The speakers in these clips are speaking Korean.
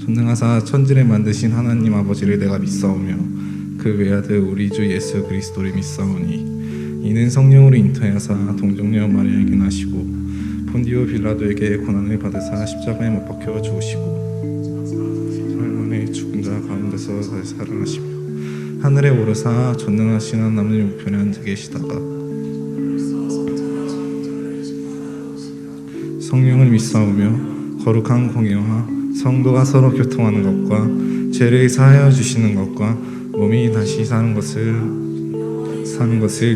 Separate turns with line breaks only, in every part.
전능하사 천지를 만드신 하나님 아버지를 내가 믿사오며 그 외아들 우리 주 예수 그리스도를 믿사오니 이는 성령으로 잉태하사 동정녀 마리아에게 나시고 본디오 빌라도에게 고난을 받으사 십자가에 못 박혀 죽으시고 사흘 만에 죽은 자 가운데서 다시 살아나시며 하늘에 오르사 전능하신 하나님 우편에 앉아 계시다가 성령을 믿사오며 거룩한 공예와 성도가 서로 교통하는 것과 죄를 사하여 주시는 것과 몸이 다시 사는 것을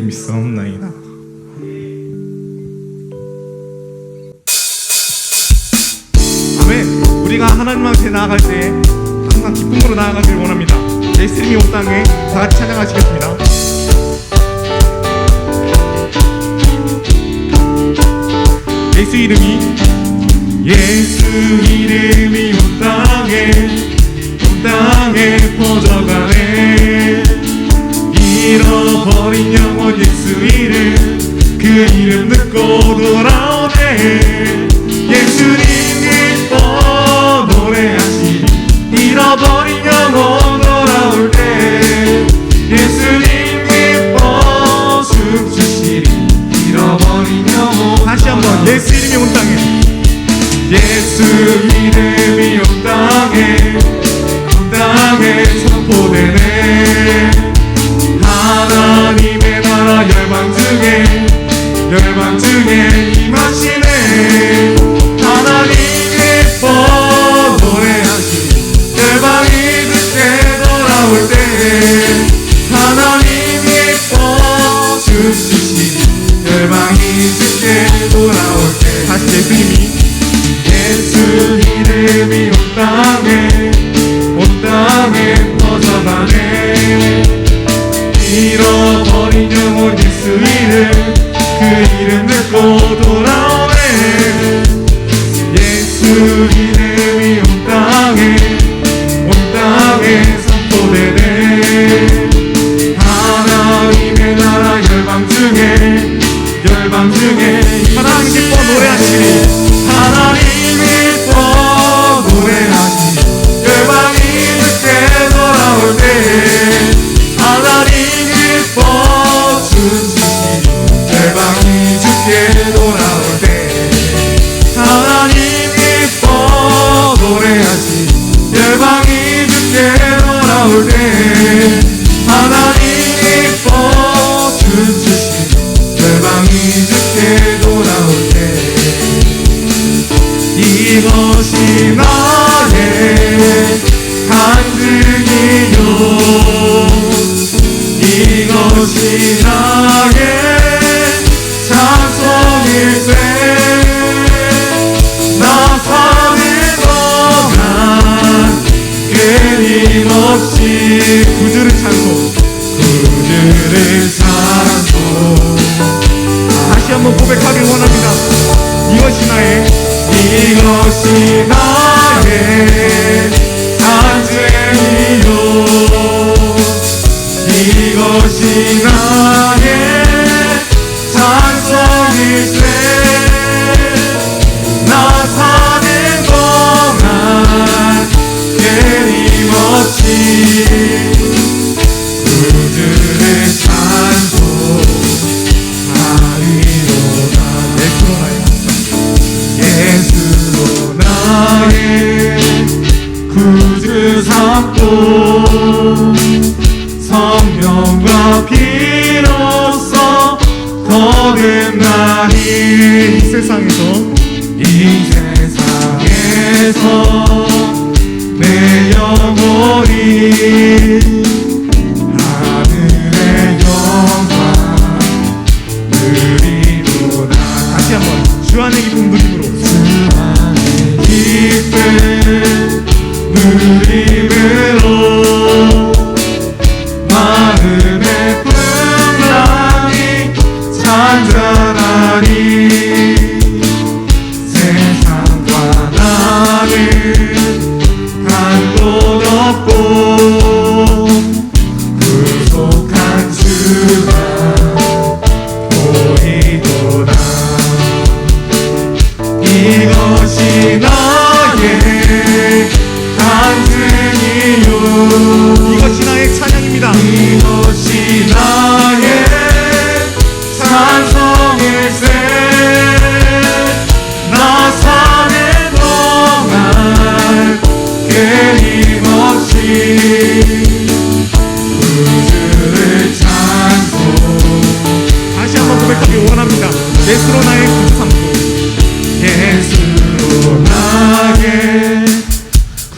믿사옵나이다.
아멘. 우리가 하나님 앞에 나아갈 때 항상 기쁨으로 나아가길 원합니다. 예수님이 온 땅에 다 같이 찬양하시겠습니다. 예수 이름이 온 땅에 퍼져가네. 잃어버린 영혼 예수 이름, 그 이름 듣고 돌아오네. 예수님 기뻐 노래하시니 잃어버린 영혼 돌아올 때. 예수님 기뻐 춤추시니 잃어버린 영혼. 다시 한번 예수 이름이 온 땅에, 예수 이름이 온 땅에 선포되네. 하나님의 나라 열방 중에 임하시네. 하나님 기뻐 노래하시니 열방이 듣게 돌아올 때. 하나님 기뻐 춤추시니 열방이 듣게 돌아올 때. 다시 예수 이름이 온 땅에 퍼져가네. 잃어버린 영혼 예수 이름, 그 이름 듣고 돌아오네. 예수 이름이 온 땅에 선포되네. 하나님의 나라 열방 중에 하나님 기뻐 노래하시니 하나님 기뻐 노래하시니 열방이 듣게 돌아올 때. 하나님 기뻐 춤추시니 열방이 듣게 돌아올 때. 하나님 기뻐 노래하시니 열방이 듣게 돌아올 때. 하나님 기뻐 춤추시니 열방이 듣게 돌아올 때. 이것이 나의 간증이요, 이것이 나의 찬송일세. 나 사는 동안 끊임없이 구주를 찬송. 다시 한번 고백하길 원합니다. 이것이 나의 간증이요, 이것이 나의 찬송일세. 나 사는 동안 끊임없이 구주를 찬송하리로다. 예수로 나의 구주 삼고 성령과 피로써 거듭나니. 이 세상에서 내 영혼이 하늘의 영광 누리도다. 다시 한번 주 안의 기쁨 누림으로, 주 안의 기쁨 누림으로 마음의 풍랑이 잔잔하니. 세상과 나를 간도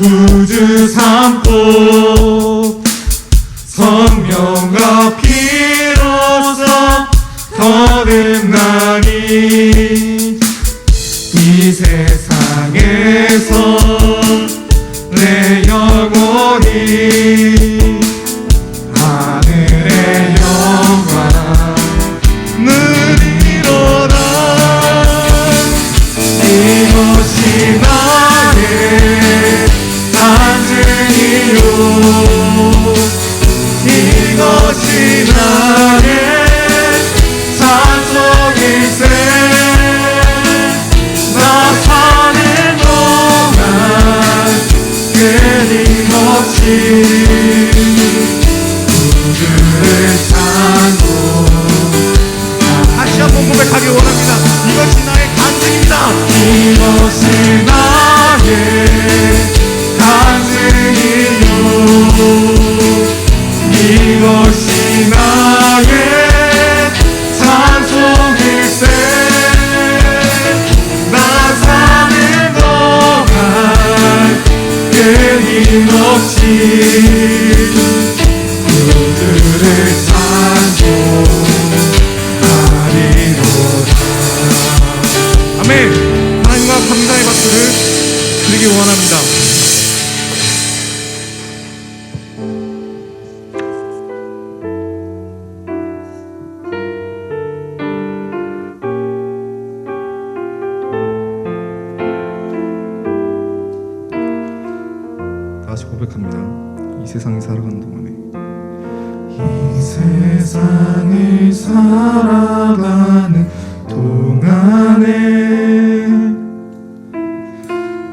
구주 삼고 성령과 피로써 거듭나니 이 세상에서 내 영혼이 하늘의 영광 누리로다. 이것이 나의 간증이요 이것이 나의 찬송일세. 나 사는 동안 끊임없이 구주를 찾고. 다시 한번 고백하기 원합니다. 이것이 나의 간증입니다. 이것이 나의 간증이요 이것이 나의 찬송일세. 나 사는 동안 끊임없이 구주를 찬송하리로다. 아멘. 하나님과 감사의 박수를 드리기 원합니다.
다시 고백합니다. 이 세상에 살아가는 동안에
이 세상을 살아가는 동안에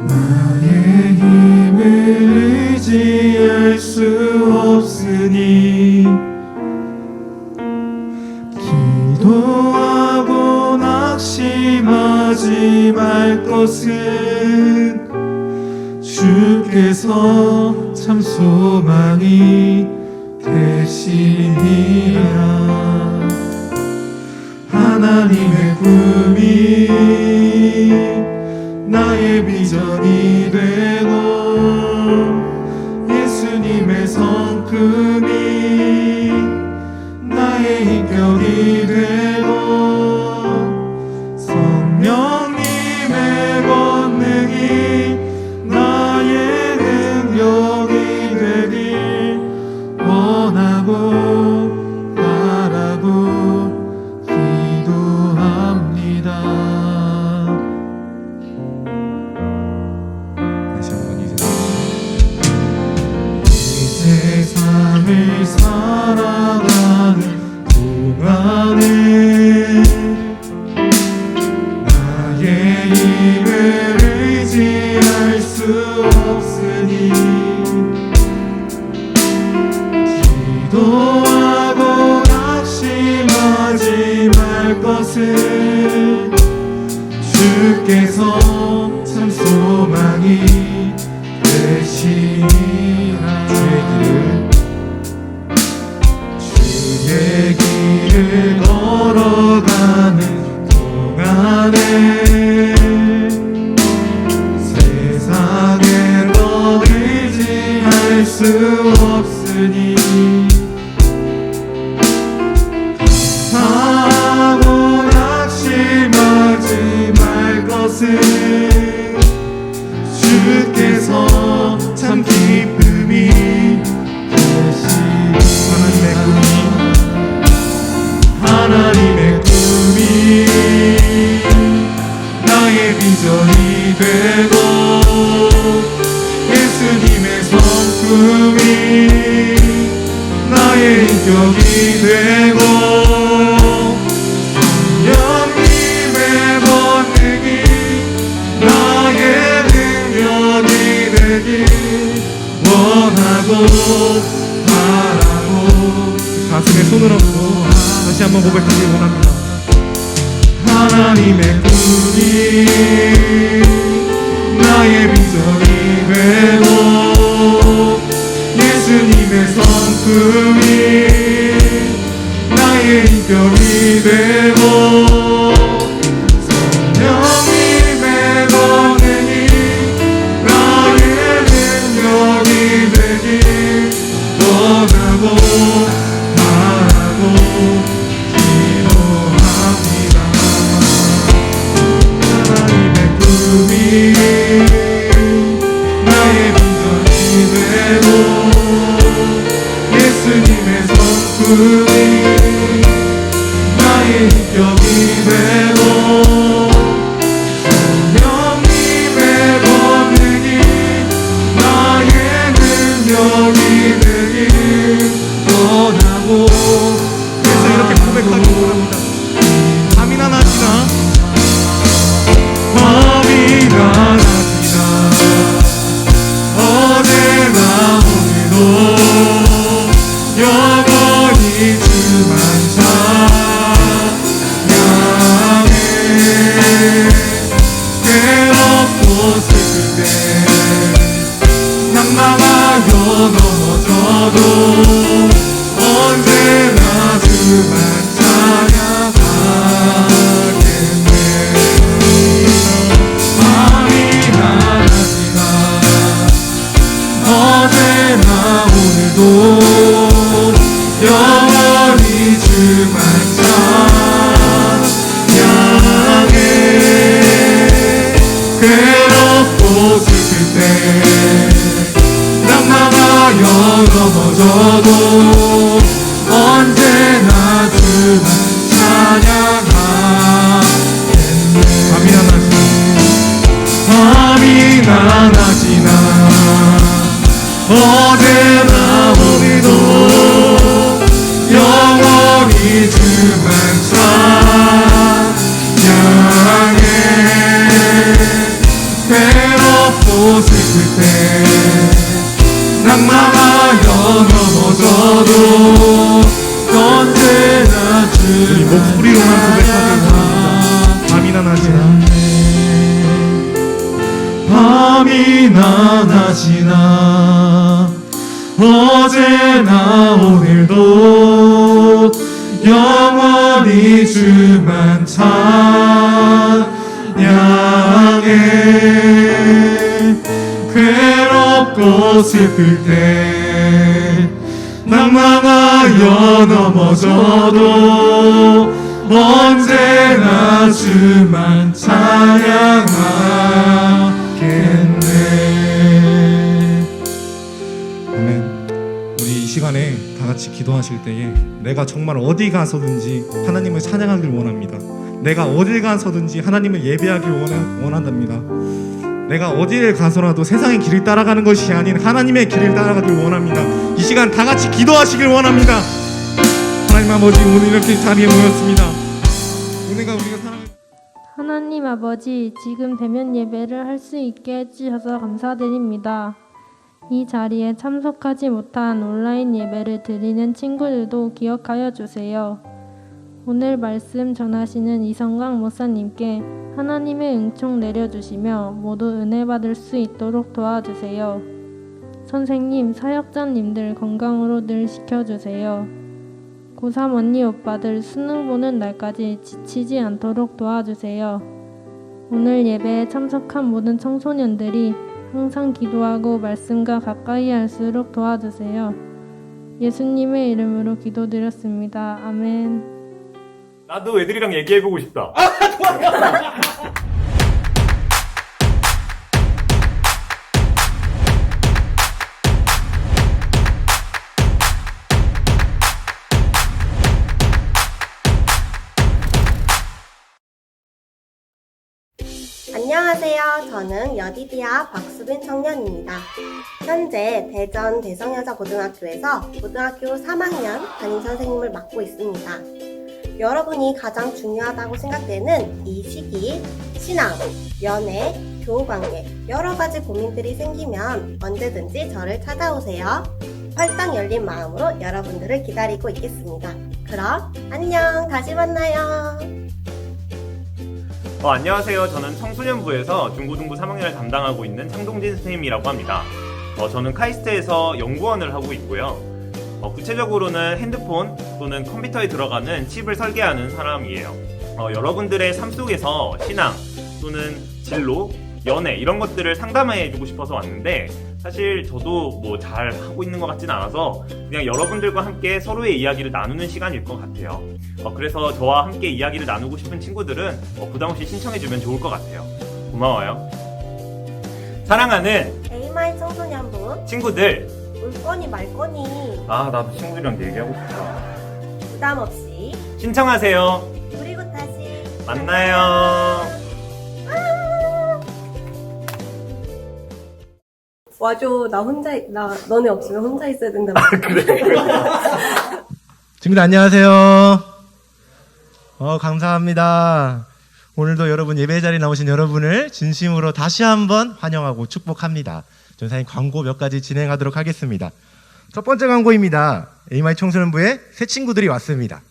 나의 힘을 의지할 수 없으니 기도하고 낙심하지 말 것은 주께서 참 소망이 되시니라. 하나님의 꿈이 나의 비전이 되고 예수님의 성품이 나의 인격이 되고 성령님의 권능이 나의 능력이 되길 원하고 바라고 기도합니다.
다시 한번
이 세상을 살아가는 동안에 나의 힘을 의지할 수 없으니 기도하고 낙심하지 말 것은 주께서 참 소망이 되시니라. 주의 길을 걸어가는 동안에 세상에 넌 의지할 수 없으니 하고 낙심하지 말 것은 주께서 참 기쁨이 되시니. 하나님의 꿈이 나의 비전이 되고 예수님의 성품이 나의 인격이 되고 성령님의 권능이 나의 능력이 되길 원하고 바라고. 가슴에 손을 얹고 다시 한번 고백하기 원합니다. 하나님의 꿈이 나의 비전이 되고 예수님의 성품이 나의 인격이 되고 성령님의 권능이 나의 능력이
그대로 예수님의 성품이 나의 인격이 되고 성령님의 권능이 나의 능력이 되길 원하고
그래서 이렇게 고백하기 원합니다. 밤이나 낮이나
밤이나 낮이나 어제나 오늘도 영원히 주만 찬양해 괴롭고 슬플 때 낙망하여 넘어져도 언제나 주만 찬양하겠네. 밤이나 낮이나 어제나 오늘도 영원히 주만 찬양해 괴롭고 슬플 때 낙망하여 넘어져도 언제나 주만 찬양하겠네. 밤이나 낮이나 어제나 오늘도 영원히 주만 찬양해 괴롭고 슬플 때 낙망하여 넘어져도 언제나
우리 목소리로만 고백하기 원합니다. 밤이나 낮이나
밤이나 낮이나 어제나 오늘도 영원히 주만 찬양해 괴롭고 슬플 때 낙망하여 넘어져도 언제나 주만 찬양하겠네.
아멘. 우리 이 시간에 다 같이 기도하실 때에 내가 정말 어디 가서든지 하나님을 찬양하길 원합니다. 내가 어딜 가서든지 하나님을 예배하길 원한답니다. 내가 어디를 가서라도 세상의 길을 따라가는 것이 아닌 하나님의 길을 따라가길 원합니다. 이 시간 다 같이 기도하시길 원합니다. 하나님 아버지, 오늘 이렇게 자리에 모였습니다. 오늘가 우리가 사랑하는
하나님 아버지, 지금 대면 예배를 할 수 있게 해주셔서 감사드립니다. 이 자리에 참석하지 못한 온라인 예배를 드리는 친구들도 기억하여 주세요. 오늘 말씀 전하시는 이성광 목사님께 하나님의 응총 내려주시며 모두 은혜 받을 수 있도록 도와주세요. 선생님, 사역자님들 건강으로 늘 지켜주세요. 고3 언니 오빠들 수능 보는 날까지 지치지 않도록 도와주세요. 오늘 예배에 참석한 모든 청소년들이 항상 기도하고 말씀과 가까이 할수록 도와주세요. 예수님의 이름으로 기도드렸습니다. 아멘.
나도 애들이랑 얘기해보고 싶다.
안녕하세요. 저는 여디디아 박수빈 청년입니다. 현재 대전 대성여자고등학교에서 고등학교 3학년 담임선생님을 맡고 있습니다. 여러분이 가장 중요하다고 생각되는 이 시기, 신앙, 연애, 교우관계, 여러가지 고민들이 생기면 언제든지 저를 찾아오세요. 활짝 열린 마음으로 여러분들을 기다리고 있겠습니다. 그럼 안녕, 다시 만나요.
안녕하세요. 저는 청소년부에서 중고등부 3학년을 담당하고 있는 창동진 선생님이라고 합니다. 저는 카이스트에서 연구원을 하고 있고요. 구체적으로는 핸드폰 또는 컴퓨터에 들어가는 칩을 설계하는 사람이에요. 여러분들의 삶 속에서 신앙 또는 진로, 연애 이런 것들을 상담해주고 싶어서 왔는데 사실 저도 뭐 잘 하고 있는 것 같진 않아서 그냥 여러분들과 함께 서로의 이야기를 나누는 시간일 것 같아요. 그래서 저와 함께 이야기를 나누고 싶은 친구들은 부담없이 신청해주면 좋을 것 같아요. 고마워요. 사랑하는
에이마이 청소년부
친구들,
받거니 말거니
아, 나도 친구들이랑 얘기하고 싶다.
부담 없이
신청하세요.
우리 곧 다시
만나요.
와줘. 나 너네 없으면 혼자 있어야 된다.
친구들 안녕하세요. 감사합니다. 오늘도 여러분 예배 자리에 나오신 여러분을 진심으로 다시 한번 환영하고 축복합니다. 전사님 광고 몇 가지 진행하도록 하겠습니다. 첫 번째 광고입니다. AMI 청소년부에 새 친구들이 왔습니다.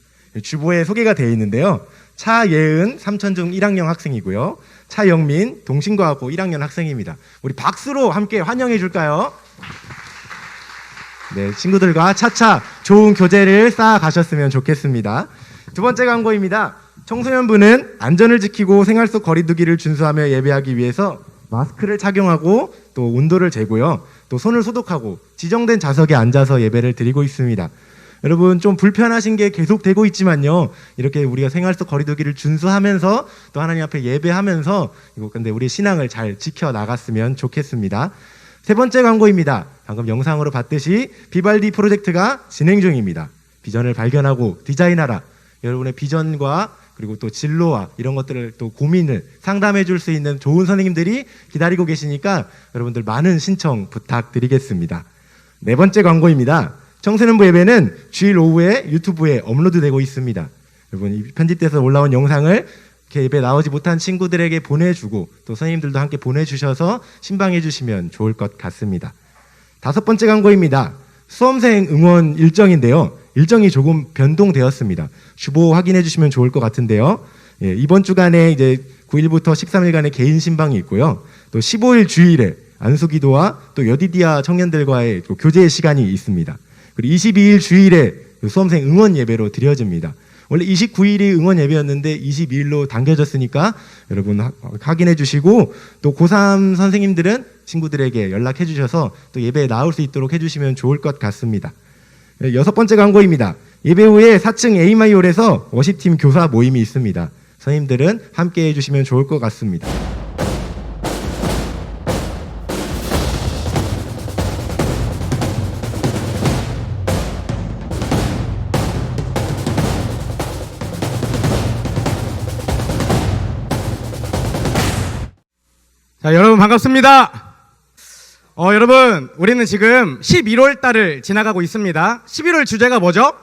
주보에 소개가 되어 있는데요. 차예은 삼천중 1학년 학생이고요. 차영민 동신과학고 1학년 학생입니다. 우리 박수로 함께 환영해 줄까요? 네, 친구들과 차차 좋은 교제를 쌓아 가셨으면 좋겠습니다. 두 번째 광고입니다. 청소년부는 안전을 지키고 생활 속 거리두기를 준수하며 예배하기 위해서 마스크를 착용하고 또 온도를 재고요. 또 손을 소독하고 지정된 좌석에 앉아서 예배를 드리고 있습니다. 여러분 좀 불편하신 게 계속 되고 있지만요. 이렇게 우리가 생활 속 거리두기를 준수하면서 또 하나님 앞에 예배하면서 근데 우리 신앙을 잘 지켜 나갔으면 좋겠습니다. 세 번째 광고입니다. 방금 영상으로 봤듯이 비발디 프로젝트가 진행 중입니다. 비전을 발견하고 디자인하라. 여러분의 비전과 그리고 또 진로와 이런 것들을 또 고민을 상담해 줄 수 있는 좋은 선생님들이 기다리고 계시니까 여러분들 많은 신청 부탁드리겠습니다. 네 번째 광고입니다. 청소년부 예배는 주일 오후에 유튜브에 업로드되고 있습니다. 여러분 이 편집돼서 올라온 영상을 이렇게 예배 나오지 못한 친구들에게 보내주고 또 선생님들도 함께 보내주셔서 신방해 주시면 좋을 것 같습니다. 다섯 번째 광고입니다. 수험생 응원 일정인데요. 일정이 조금 변동되었습니다. 주보 확인해 주시면 좋을 것 같은데요. 예, 이번 주간에 이제 9일부터 13일간의 개인 신방이 있고요. 또 15일 주일에 안수기도와 또 여디디아 청년들과의 또 교제 시간이 있습니다. 그리고 22일 주일에 수험생 응원 예배로 드려집니다. 원래 29일이 응원 예배였는데 22일로 당겨졌으니까 여러분 확인해 주시고 또 고3 선생님들은 친구들에게 연락해 주셔서 또 예배에 나올 수 있도록 해주시면 좋을 것 같습니다. 여섯 번째 광고입니다. 예배 후에 4층 에이마이홀에서 워십팀 교사 모임이 있습니다. 선생님들은 함께 해주시면 좋을 것 같습니다.
자, 여러분 반갑습니다. 여러분, 우리는 지금 11월 달을 지나가고 있습니다. 11월 주제가 뭐죠?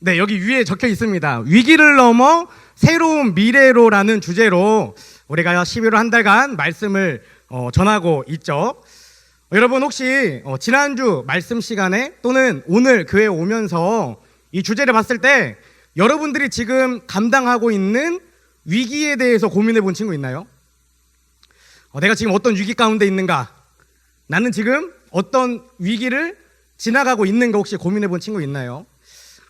네, 여기 위에 적혀 있습니다. 위기를 넘어 새로운 미래로라는 주제로 우리가 11월 한 달간 말씀을 전하고 있죠. 여러분 혹시 지난주 말씀 시간에 또는 오늘 교회에 오면서 이 주제를 봤을 때 여러분들이 지금 감당하고 있는 위기에 대해서 고민해 본 친구 있나요? 내가 지금 어떤 위기 가운데 있는가? 나는 지금 어떤 위기를 지나가고 있는가 혹시 고민해 본 친구 있나요?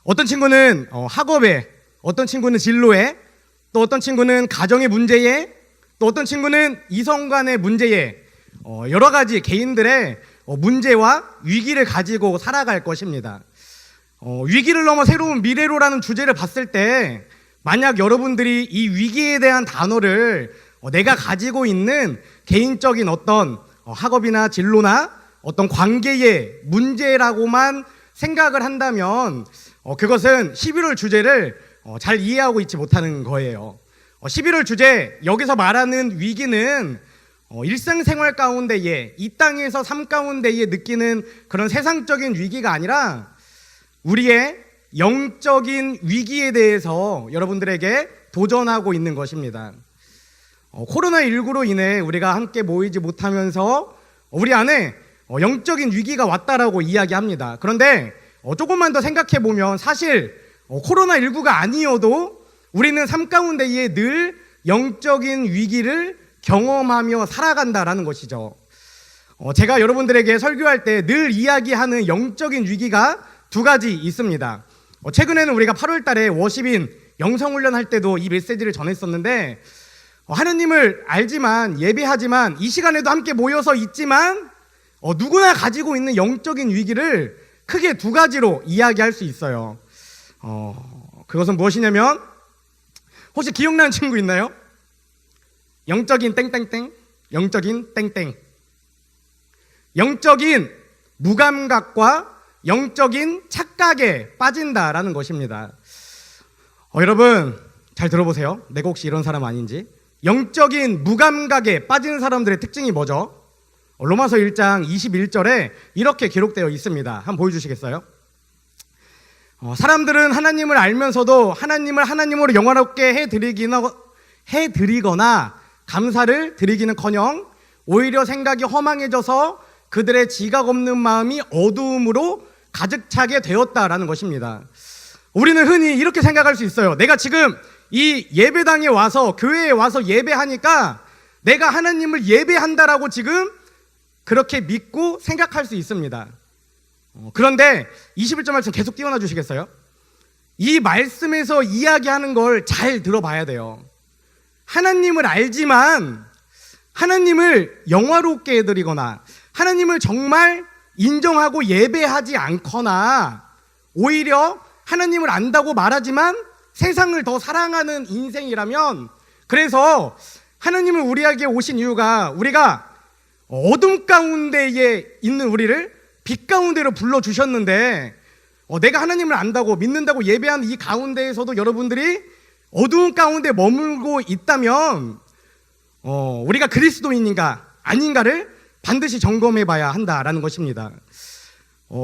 어떤 친구는 학업에, 어떤 친구는 진로에, 또 어떤 친구는 가정의 문제에, 또 어떤 친구는 이성 간의 문제에 여러 가지 개인들의 문제와 위기를 가지고 살아갈 것입니다. 위기를 넘어 새로운 미래로라는 주제를 봤을 때 만약 여러분들이 이 위기에 대한 단어를 내가 가지고 있는 개인적인 어떤 학업이나 진로나 어떤 관계의 문제라고만 생각을 한다면 그것은 11월 주제를 잘 이해하고 있지 못하는 거예요. 11월 주제, 여기서 말하는 위기는 일상생활 가운데에 이 땅에서 삶 가운데에 느끼는 그런 세상적인 위기가 아니라 우리의 영적인 위기에 대해서 여러분들에게 도전하고 있는 것입니다. 코로나19로 인해 우리가 함께 모이지 못하면서 우리 안에 영적인 위기가 왔다라고 이야기합니다. 그런데 조금만 더 생각해 보면 사실 코로나19가 아니어도 우리는 삶 가운데에 늘 영적인 위기를 경험하며 살아간다라는 것이죠. 제가 여러분들에게 설교할 때 늘 이야기하는 영적인 위기가 두 가지 있습니다. 최근에는 우리가 8월 달에 워십인 영성훈련 할 때도 이 메시지를 전했었는데 하느님을 알지만 예배하지만 이 시간에도 함께 모여서 있지만 누구나 가지고 있는 영적인 위기를 크게 두 가지로 이야기할 수 있어요. 그것은 무엇이냐면 혹시 기억나는 친구 있나요? 영적인 땡땡땡, 영적인 땡땡. 영적인 무감각과 영적인 착각에 빠진다라는 것입니다. 여러분 잘 들어보세요. 내가 혹시 이런 사람 아닌지. 영적인 무감각에 빠진 사람들의 특징이 뭐죠? 로마서 1장 21절에 이렇게 기록되어 있습니다. 한번 보여주시겠어요? 사람들은 하나님을 알면서도 하나님을 하나님으로 영화롭게 해드리거나 감사를 드리기는커녕 오히려 생각이 허망해져서 그들의 지각 없는 마음이 어두움으로 가득 차게 되었다라는 것입니다. 우리는 흔히 이렇게 생각할 수 있어요. 내가 지금 이 예배당에 와서 교회에 와서 예배하니까 내가 하나님을 예배한다라고 지금 그렇게 믿고 생각할 수 있습니다. 그런데 21절 말씀 계속 띄워놔 주시겠어요? 이 말씀에서 이야기하는 걸 잘 들어봐야 돼요. 하나님을 알지만 하나님을 영화롭게 해드리거나 하나님을 정말 인정하고 예배하지 않거나 오히려 하나님을 안다고 말하지만 세상을 더 사랑하는 인생이라면, 그래서 하나님을 우리에게 오신 이유가 우리가 어둠 가운데에 있는 우리를 빛 가운데로 불러주셨는데 내가 하나님을 안다고 믿는다고 예배하는 이 가운데에서도 여러분들이 어두운 가운데 머물고 있다면 우리가 그리스도인인가 아닌가를 반드시 점검해 봐야 한다라는 것입니다.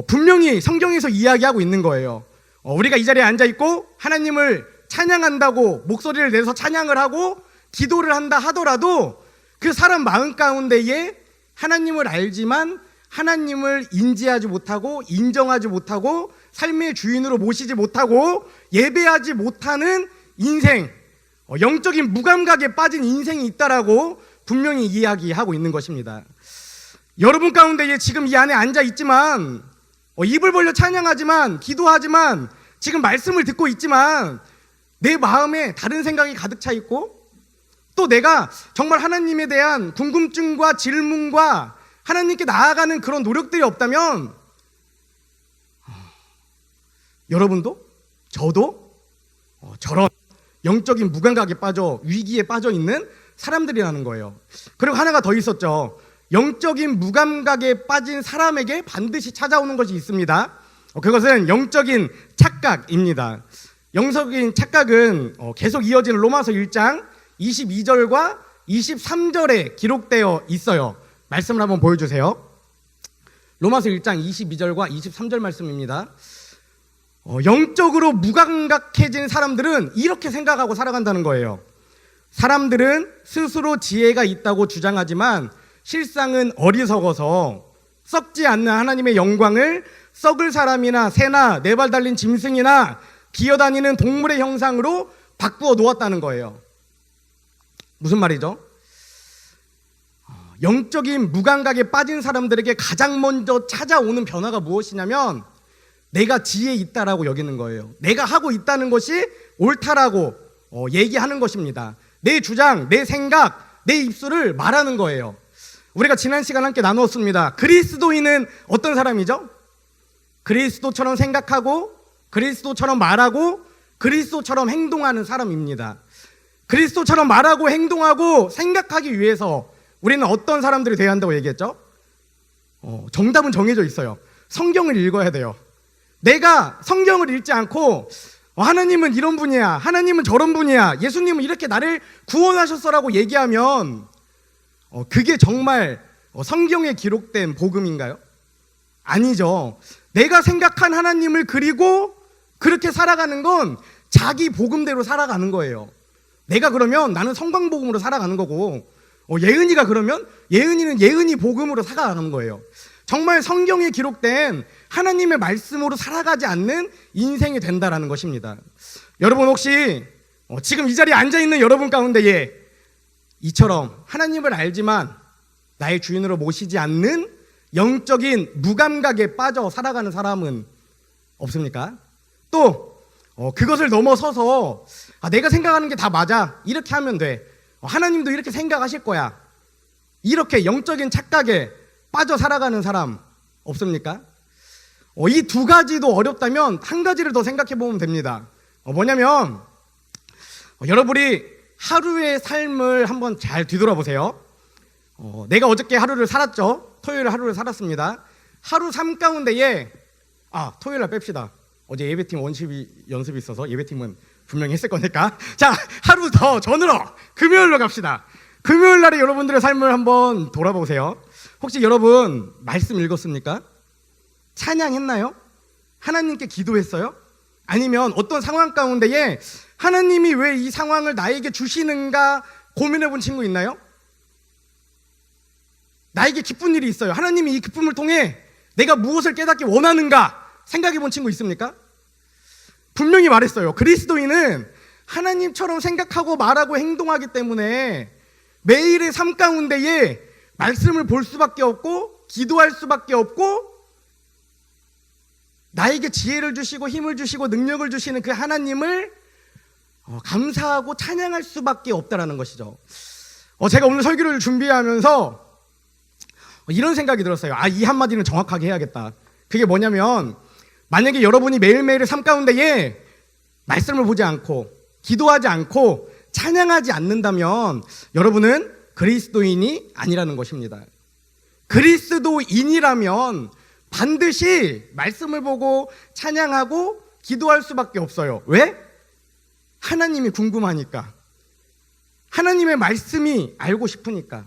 분명히 성경에서 이야기하고 있는 거예요. 우리가 이 자리에 앉아있고 하나님을 찬양한다고 목소리를 내서 찬양을 하고 기도를 한다 하더라도 그 사람 마음 가운데에 하나님을 알지만 하나님을 인지하지 못하고 인정하지 못하고 삶의 주인으로 모시지 못하고 예배하지 못하는 인생, 영적인 무감각에 빠진 인생이 있다라고 분명히 이야기하고 있는 것입니다. 여러분 가운데 지금 이 안에 앉아 있지만 입을 벌려 찬양하지만 기도하지만 지금 말씀을 듣고 있지만 내 마음에 다른 생각이 가득 차 있고 또 내가 정말 하나님에 대한 궁금증과 질문과 하나님께 나아가는 그런 노력들이 없다면 여러분도 저도 저런 영적인 무감각에 빠져 위기에 빠져 있는 사람들이라는 거예요. 그리고 하나가 더 있었죠. 영적인 무감각에 빠진 사람에게 반드시 찾아오는 것이 있습니다. 그것은 영적인 착각입니다. 영적인 착각은 계속 이어지는 로마서 1장 22절과 23절에 기록되어 있어요. 말씀을 한번 보여주세요. 로마서 1장 22절과 23절 말씀입니다. 영적으로 무감각해진 사람들은 이렇게 생각하고 살아간다는 거예요. 사람들은 스스로 지혜가 있다고 주장하지만 실상은 어리석어서 썩지 않는 하나님의 영광을 썩을 사람이나 새나 네 발 달린 짐승이나 기어다니는 동물의 형상으로 바꾸어 놓았다는 거예요. 무슨 말이죠? 영적인 무감각에 빠진 사람들에게 가장 먼저 찾아오는 변화가 무엇이냐면 내가 지혜 있다라고 여기는 거예요. 내가 하고 있다는 것이 옳다라고 얘기하는 것입니다. 내 주장, 내 생각, 내 입술을 말하는 거예요. 우리가 지난 시간 함께 나누었습니다. 그리스도인은 어떤 사람이죠? 그리스도처럼 생각하고 그리스도처럼 말하고 그리스도처럼 행동하는 사람입니다. 그리스도처럼 말하고 행동하고 생각하기 위해서 우리는 어떤 사람들이 되어야 한다고 얘기했죠? 정답은 정해져 있어요. 성경을 읽어야 돼요. 내가 성경을 읽지 않고 하나님은 이런 분이야, 하나님은 저런 분이야, 예수님은 이렇게 나를 구원하셨어라고 얘기하면 그게 정말 성경에 기록된 복음인가요? 아니죠. 내가 생각한 하나님을 그리고 그렇게 살아가는 건 자기 복음대로 살아가는 거예요. 내가 그러면 나는 성광복음으로 살아가는 거고 예은이가 그러면 예은이는 예은이 복음으로 살아가는 거예요. 정말 성경에 기록된 하나님의 말씀으로 살아가지 않는 인생이 된다라는 것입니다. 여러분 혹시 지금 이 자리에 앉아있는 여러분 가운데에 이처럼 하나님을 알지만 나의 주인으로 모시지 않는 영적인 무감각에 빠져 살아가는 사람은 없습니까? 또 그것을 넘어서서 내가 생각하는 게 다 맞아, 이렇게 하면 돼, 하나님도 이렇게 생각하실 거야, 이렇게 영적인 착각에 빠져 살아가는 사람 없습니까? 이 두 가지도 어렵다면 한 가지를 더 생각해 보면 됩니다. 뭐냐면 여러분이 하루의 삶을 한번 잘 뒤돌아보세요. 내가 어저께 하루를 살았죠. 토요일 하루를 살았습니다. 하루 삶 가운데에 토요일 날 뺍시다. 어제 예배팀 원십이 연습이 있어서 예배팀은 분명히 했을 거니까. 자, 하루 더 전으로 금요일로 갑시다. 금요일 날에 여러분들의 삶을 한번 돌아보세요. 혹시 여러분 말씀 읽었습니까? 찬양했나요? 하나님께 기도했어요? 아니면 어떤 상황 가운데에 하나님이 왜 이 상황을 나에게 주시는가 고민해 본 친구 있나요? 나에게 기쁜 일이 있어요. 하나님이 이 기쁨을 통해 내가 무엇을 깨닫기 원하는가 생각해 본 친구 있습니까? 분명히 말했어요. 그리스도인은 하나님처럼 생각하고 말하고 행동하기 때문에 매일의 삶 가운데에 말씀을 볼 수밖에 없고 기도할 수밖에 없고 나에게 지혜를 주시고 힘을 주시고 능력을 주시는 그 하나님을 감사하고 찬양할 수밖에 없다라는 것이죠. 제가 오늘 설교를 준비하면서 이런 생각이 들었어요. 이 한마디는 정확하게 해야겠다. 그게 뭐냐면 만약에 여러분이 매일매일의 삶 가운데에 말씀을 보지 않고 기도하지 않고 찬양하지 않는다면 여러분은 그리스도인이 아니라는 것입니다. 그리스도인이라면 반드시 말씀을 보고 찬양하고 기도할 수밖에 없어요. 왜? 하나님이 궁금하니까. 하나님의 말씀이 알고 싶으니까.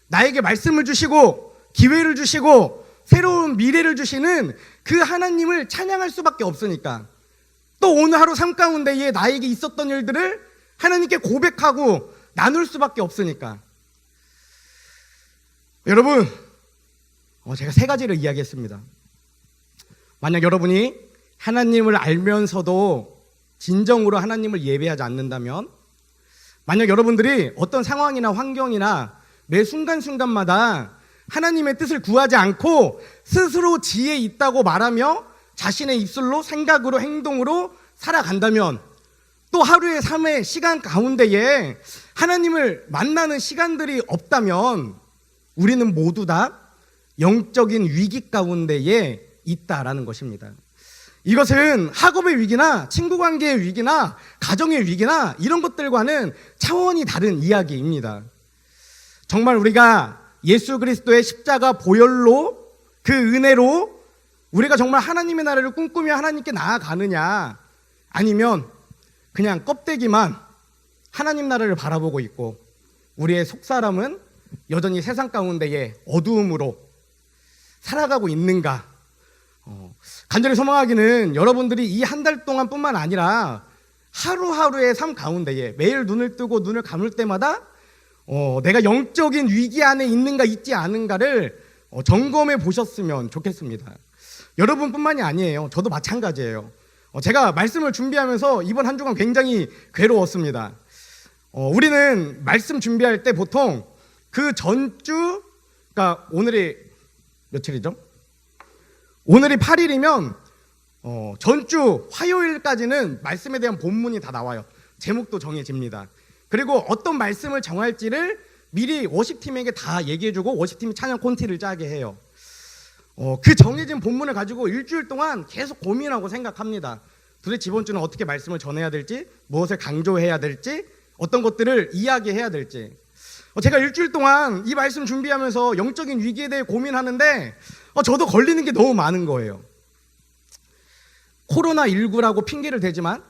나에게 말씀을 주시고 기회를 주시고 새로운 미래를 주시는 그 하나님을 찬양할 수밖에 없으니까. 또 오늘 하루 삶 가운데에 나에게 있었던 일들을 하나님께 고백하고 나눌 수밖에 없으니까. 여러분, 제가 세 가지를 이야기했습니다. 만약 여러분이 하나님을 알면서도 진정으로 하나님을 예배하지 않는다면, 만약 여러분들이 어떤 상황이나 환경이나 매 순간순간마다 하나님의 뜻을 구하지 않고 스스로 지혜 있다고 말하며 자신의 입술로 생각으로 행동으로 살아간다면, 또 하루의 삶의 시간 가운데에 하나님을 만나는 시간들이 없다면 우리는 모두 다 영적인 위기 가운데에 있다라는 것입니다. 이것은 학업의 위기나 친구관계의 위기나 가정의 위기나 이런 것들과는 차원이 다른 이야기입니다. 정말 우리가 예수 그리스도의 십자가 보혈로 그 은혜로 우리가 정말 하나님의 나라를 꿈꾸며 하나님께 나아가느냐, 아니면 그냥 껍데기만 하나님 나라를 바라보고 있고 우리의 속사람은 여전히 세상 가운데에 어두움으로 살아가고 있는가. 간절히 소망하기는 여러분들이 이 한 달 동안 뿐만 아니라 하루하루의 삶 가운데에 매일 눈을 뜨고 눈을 감을 때마다 내가 영적인 위기 안에 있는가 있지 않은가를 점검해 보셨으면 좋겠습니다. 여러분뿐만이 아니에요. 저도 마찬가지예요. 제가 말씀을 준비하면서 이번 한 주간 굉장히 괴로웠습니다. 우리는 말씀 준비할 때 보통 그 전주, 그러니까 오늘이 며칠이죠? 오늘이 8일이면 전주 화요일까지는 말씀에 대한 본문이 다 나와요. 제목도 정해집니다. 그리고 어떤 말씀을 정할지를 미리 워십팀에게 다 얘기해주고 워십팀이 찬양 콘티를 짜게 해요. 그 정해진 본문을 가지고 일주일 동안 계속 고민하고 생각합니다. 도대체 이번 주는 어떻게 말씀을 전해야 될지, 무엇을 강조해야 될지, 어떤 것들을 이야기해야 될지. 제가 일주일 동안 이 말씀 준비하면서 영적인 위기에 대해 고민하는데 저도 걸리는 게 너무 많은 거예요. 코로나19라고 핑계를 대지만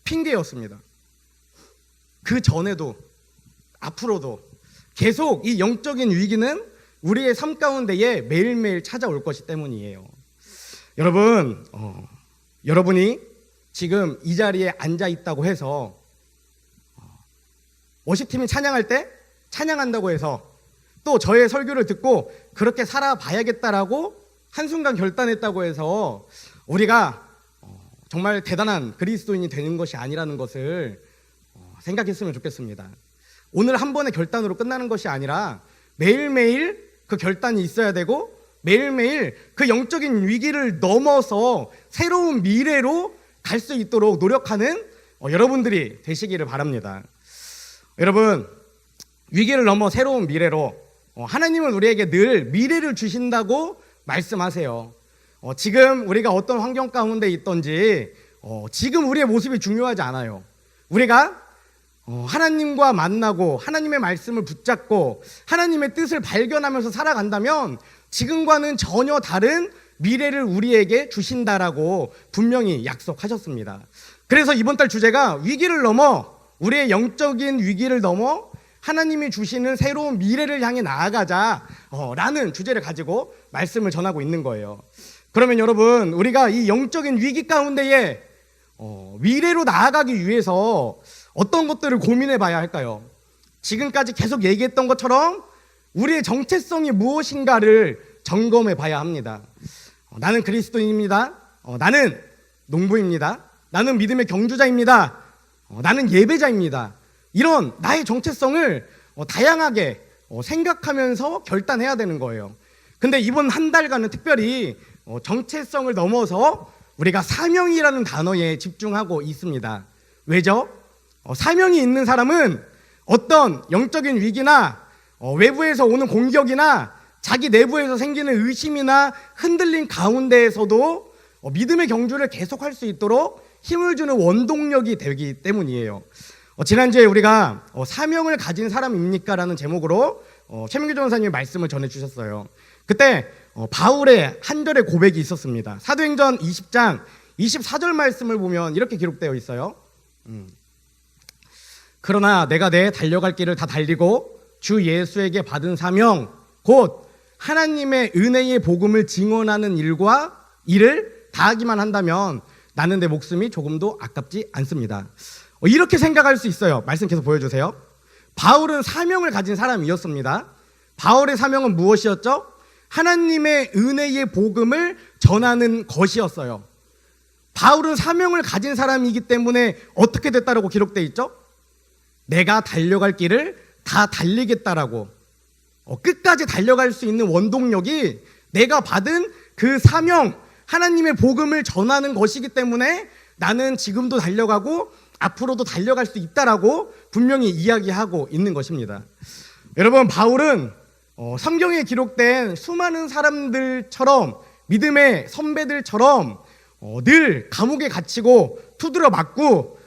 핑계였습니다. 그 전에도 앞으로도 계속 이 영적인 위기는 우리의 삶 가운데에 매일매일 찾아올 것이 때문이에요. 여러분, 여러분이 지금 이 자리에 앉아 있다고 해서 워십팀이 찬양할 때 찬양한다고 해서 또 저의 설교를 듣고 그렇게 살아봐야겠다라고 한순간 결단했다고 해서 우리가 정말 대단한 그리스도인이 되는 것이 아니라는 것을 생각했으면 좋겠습니다. 오늘 한 번의 결단으로 끝나는 것이 아니라 매일매일 그 결단이 있어야 되고 매일매일 그 영적인 위기를 넘어서 새로운 미래로 갈 수 있도록 노력하는 여러분들이 되시기를 바랍니다. 여러분, 위기를 넘어 새로운 미래로 하나님은 우리에게 늘 미래를 주신다고 말씀하세요. 지금 우리가 어떤 환경 가운데 있던지 지금 우리의 모습이 중요하지 않아요. 우리가 하나님과 만나고 하나님의 말씀을 붙잡고 하나님의 뜻을 발견하면서 살아간다면 지금과는 전혀 다른 미래를 우리에게 주신다라고 분명히 약속하셨습니다. 그래서 이번 달 주제가 위기를 넘어, 우리의 영적인 위기를 넘어 하나님이 주시는 새로운 미래를 향해 나아가자 라는 주제를 가지고 말씀을 전하고 있는 거예요. 그러면 여러분, 우리가 이 영적인 위기 가운데에 미래로 나아가기 위해서 어떤 것들을 고민해 봐야 할까요? 지금까지 계속 얘기했던 것처럼 우리의 정체성이 무엇인가를 점검해 봐야 합니다. 나는 그리스도인입니다. 나는 농부입니다. 나는 믿음의 경주자입니다. 나는 예배자입니다. 이런 나의 정체성을 다양하게 생각하면서 결단해야 되는 거예요. 근데 이번 한 달간은 특별히 정체성을 넘어서 우리가 사명이라는 단어에 집중하고 있습니다. 왜죠? 사명이 있는 사람은 어떤 영적인 위기나 외부에서 오는 공격이나 자기 내부에서 생기는 의심이나 흔들림 가운데에서도 믿음의 경주를 계속할 수 있도록 힘을 주는 원동력이 되기 때문이에요. 지난주에 우리가 사명을 가진 사람입니까? 라는 제목으로 최민규 전사님이 말씀을 전해주셨어요. 그때 바울의 한 절의 고백이 있었습니다. 사도행전 20장 24절 말씀을 보면 이렇게 기록되어 있어요. 그러나 내가 내 달려갈 길을 다 달리고 주 예수에게 받은 사명 곧 하나님의 은혜의 복음을 증언하는 일을 다하기만 한다면 나는 내 목숨이 조금도 아깝지 않습니다. 이렇게 생각할 수 있어요. 말씀 계속 보여주세요. 바울은 사명을 가진 사람이었습니다. 바울의 사명은 무엇이었죠? 하나님의 은혜의 복음을 전하는 것이었어요. 바울은 사명을 가진 사람이기 때문에 어떻게 됐다라고 기록되어 있죠? 내가 달려갈 길을 다 달리겠다라고. 끝까지 달려갈 수 있는 원동력이 내가 받은 그 사명, 하나님의 복음을 전하는 것이기 때문에 나는 지금도 달려가고 앞으로도 달려갈 수 있다라고 분명히 이야기하고 있는 것입니다. 여러분, 바울은 성경에 기록된 수많은 사람들처럼, 믿음의 선배들처럼 늘 감옥에 갇히고 두드려 맞고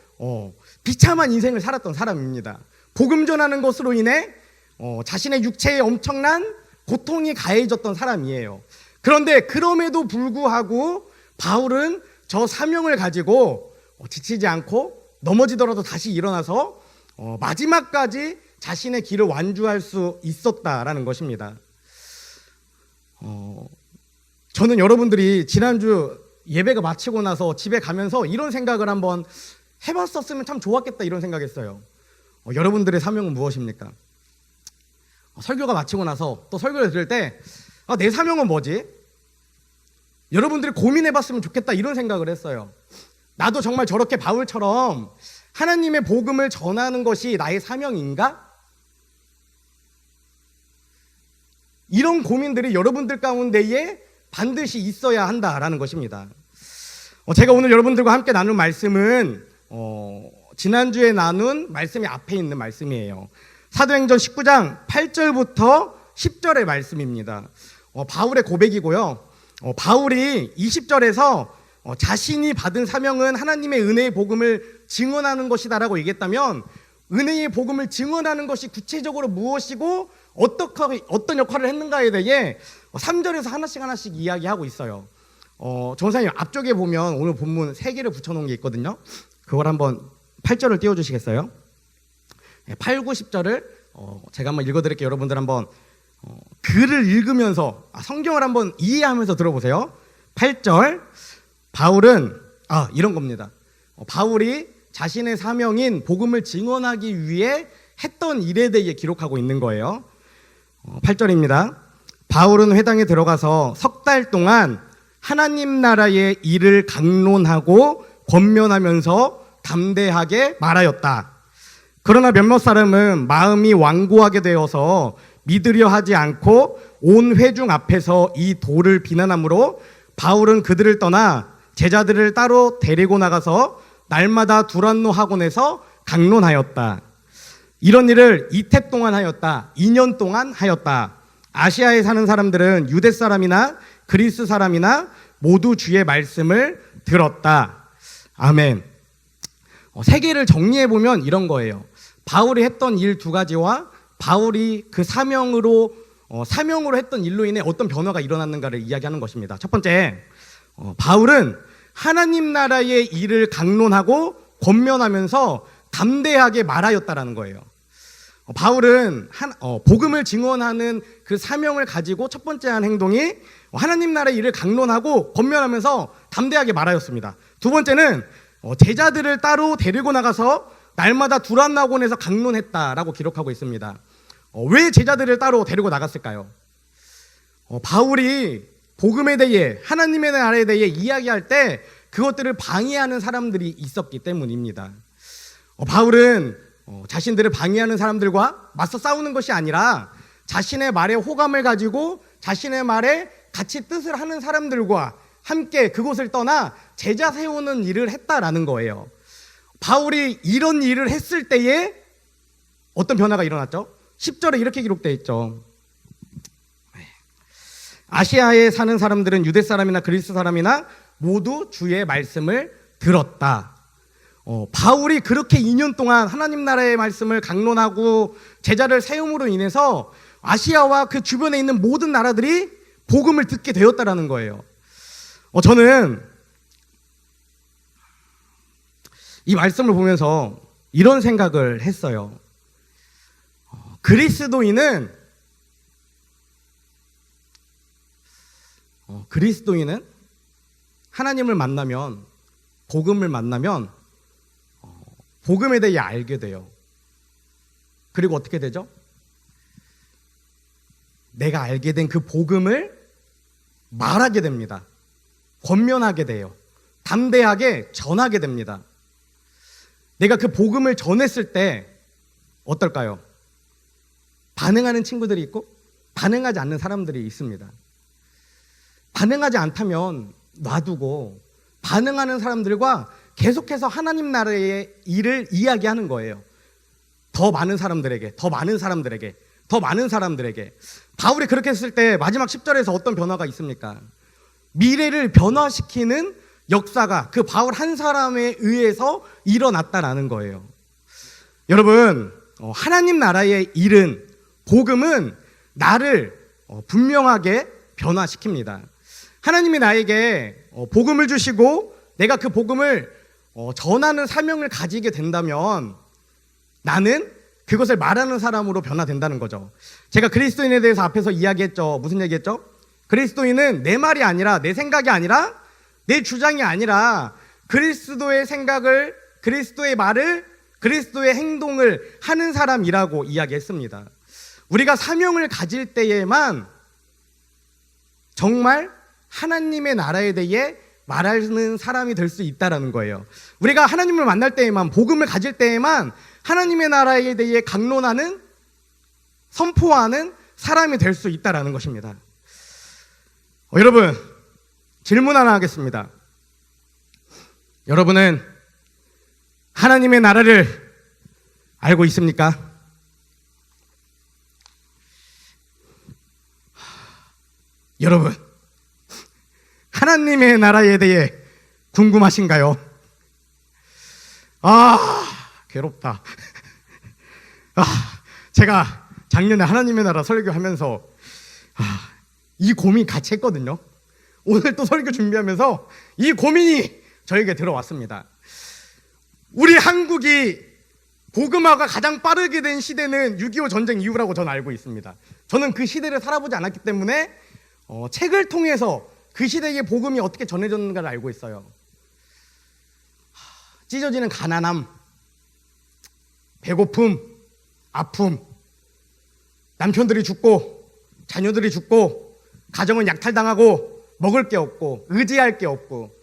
비참한 인생을 살았던 사람입니다. 복음 전하는 것으로 인해 자신의 육체에 엄청난 고통이 가해졌던 사람이에요. 그런데 그럼에도 불구하고 바울은 저 사명을 가지고 지치지 않고 넘어지더라도 다시 일어나서 마지막까지 자신의 길을 완주할 수 있었다라는 것입니다. 저는 여러분들이 지난주 예배가 마치고 나서 집에 가면서 이런 생각을 한번 해봤었으면 참 좋았겠다 이런 생각했어요. 여러분들의 사명은 무엇입니까? 설교가 마치고 나서 또 설교를 들을 때 내 사명은 뭐지? 여러분들이 고민해봤으면 좋겠다 이런 생각을 했어요. 나도 정말 저렇게 바울처럼 하나님의 복음을 전하는 것이 나의 사명인가? 이런 고민들이 여러분들 가운데에 반드시 있어야 한다라는 것입니다. 제가 오늘 여러분들과 함께 나눌 말씀은 지난주에 나눈 말씀이 앞에 있는 말씀이에요. 사도행전 19장 8절부터 10절의 말씀입니다. 바울의 고백이고요. 바울이 20절에서 자신이 받은 사명은 하나님의 은혜의 복음을 증언하는 것이다라고 얘기했다면 은혜의 복음을 증언하는 것이 구체적으로 무엇이고 어떤 역할을 했는가에 대해 3절에서 하나씩 이야기하고 있어요. 전사님 앞쪽에 보면 오늘 본문 3개를 붙여놓은 게 있거든요. 그걸 한번 8절을 띄워주시겠어요? 8, 9, 10절을 제가 한번 읽어드릴게요. 여러분들 한번 글을 읽으면서 성경을 한번 이해하면서 들어보세요. 8절 바울은 이런 겁니다. 바울이 자신의 사명인 복음을 증언하기 위해 했던 일에 대해 기록하고 있는 거예요. 8절입니다. 바울은 회당에 들어가서 3달 동안 하나님 나라의 일을 강론하고 권면하면서 담대하게 말하였다. 그러나 몇몇 사람은 마음이 완고하게 되어서 믿으려 하지 않고 온 회중 앞에서 이 도를 비난하므로 바울은 그들을 떠나 제자들을 따로 데리고 나가서 날마다 두란노 학원에서 강론하였다. 이런 일을 이태 동안 하였다. 2년 동안 하였다. 아시아에 사는 사람들은 유대 사람이나 그리스 사람이나 모두 주의 말씀을 들었다. 아멘. 세 개를 정리해 보면 이런 거예요. 바울이 했던 일 두 가지와 바울이 그 사명으로 했던 일로 인해 어떤 변화가 일어났는가를 이야기하는 것입니다. 첫 번째, 바울은 하나님 나라의 일을 강론하고 권면하면서 담대하게 말하였다라는 거예요. 바울은 복음을 증언하는 그 사명을 가지고 첫 번째 한 행동이 하나님 나라의 일을 강론하고 권면하면서 담대하게 말하였습니다. 두 번째는 제자들을 따로 데리고 나가서 날마다 두란나곤에서 강론했다라고 기록하고 있습니다. 왜 제자들을 따로 데리고 나갔을까요? 바울이 복음에 대해, 하나님의 나라에 대해 이야기할 때 그것들을 방해하는 사람들이 있었기 때문입니다. 바울은 자신들을 방해하는 사람들과 맞서 싸우는 것이 아니라 자신의 말에 호감을 가지고 자신의 말에 같이 뜻을 하는 사람들과 함께 그곳을 떠나 제자 세우는 일을 했다라는 거예요. 바울이 이런 일을 했을 때에 어떤 변화가 일어났죠? 10절에 이렇게 기록되어 있죠. 아시아에 사는 사람들은 유대 사람이나 그리스 사람이나 모두 주의 말씀을 들었다. 바울이 그렇게 2년 동안 하나님 나라의 말씀을 강론하고 제자를 세움으로 인해서 아시아와 그 주변에 있는 모든 나라들이 복음을 듣게 되었다라는 거예요. 저는 이 말씀을 보면서 이런 생각을 했어요. 그리스도인은 하나님을 만나면, 복음을 만나면 복음에 대해 알게 돼요. 그리고 어떻게 되죠? 내가 알게 된 그 복음을 말하게 됩니다. 권면하게 돼요. 담대하게 전하게 됩니다. 내가 그 복음을 전했을 때 어떨까요? 반응하는 친구들이 있고 반응하지 않는 사람들이 있습니다. 반응하지 않다면 놔두고 반응하는 사람들과 계속해서 하나님 나라의 일을 이야기하는 거예요. 더 많은 사람들에게, 더 많은 사람들에게, 더 많은 사람들에게. 바울이 그렇게 했을 때 마지막 10절에서 어떤 변화가 있습니까? 미래를 변화시키는 역사가 그 바울 한 사람에 의해서 일어났다라는 거예요. 여러분, 하나님 나라의 일은, 복음은 나를 분명하게 변화시킵니다. 하나님이 나에게 복음을 주시고 내가 그 복음을 전하는 사명을 가지게 된다면 나는 그것을 말하는 사람으로 변화된다는 거죠. 제가 그리스도인에 대해서 앞에서 이야기했죠. 무슨 얘기했죠? 그리스도인은 내 말이 아니라, 내 생각이 아니라, 내 주장이 아니라 그리스도의 생각을, 그리스도의 말을, 그리스도의 행동을 하는 사람이라고 이야기했습니다. 우리가 사명을 가질 때에만 정말 하나님의 나라에 대해 말하는 사람이 될 수 있다는 거예요. 우리가 하나님을 만날 때에만, 복음을 가질 때에만 하나님의 나라에 대해 강론하는, 선포하는 사람이 될 수 있다는 것입니다. 여러분, 질문 하나 하겠습니다. 여러분은 하나님의 나라를 알고 있습니까? 여러분, 하나님의 나라에 대해 궁금하신가요? 괴롭다. 제가 작년에 하나님의 나라 설교하면서 이 고민 같이 했거든요. 오늘 또 설교 준비하면서 이 고민이 저에게 들어왔습니다. 우리 한국이 복음화가 가장 빠르게 된 시대는 6.25 전쟁 이후라고 저는 알고 있습니다. 저는 그 시대를 살아보지 않았기 때문에 책을 통해서 그 시대의 복음이 어떻게 전해졌는가를 알고 있어요. 찢어지는 가난함, 배고픔, 아픔, 남편들이 죽고 자녀들이 죽고 가정은 약탈당하고 먹을 게 없고 의지할 게 없고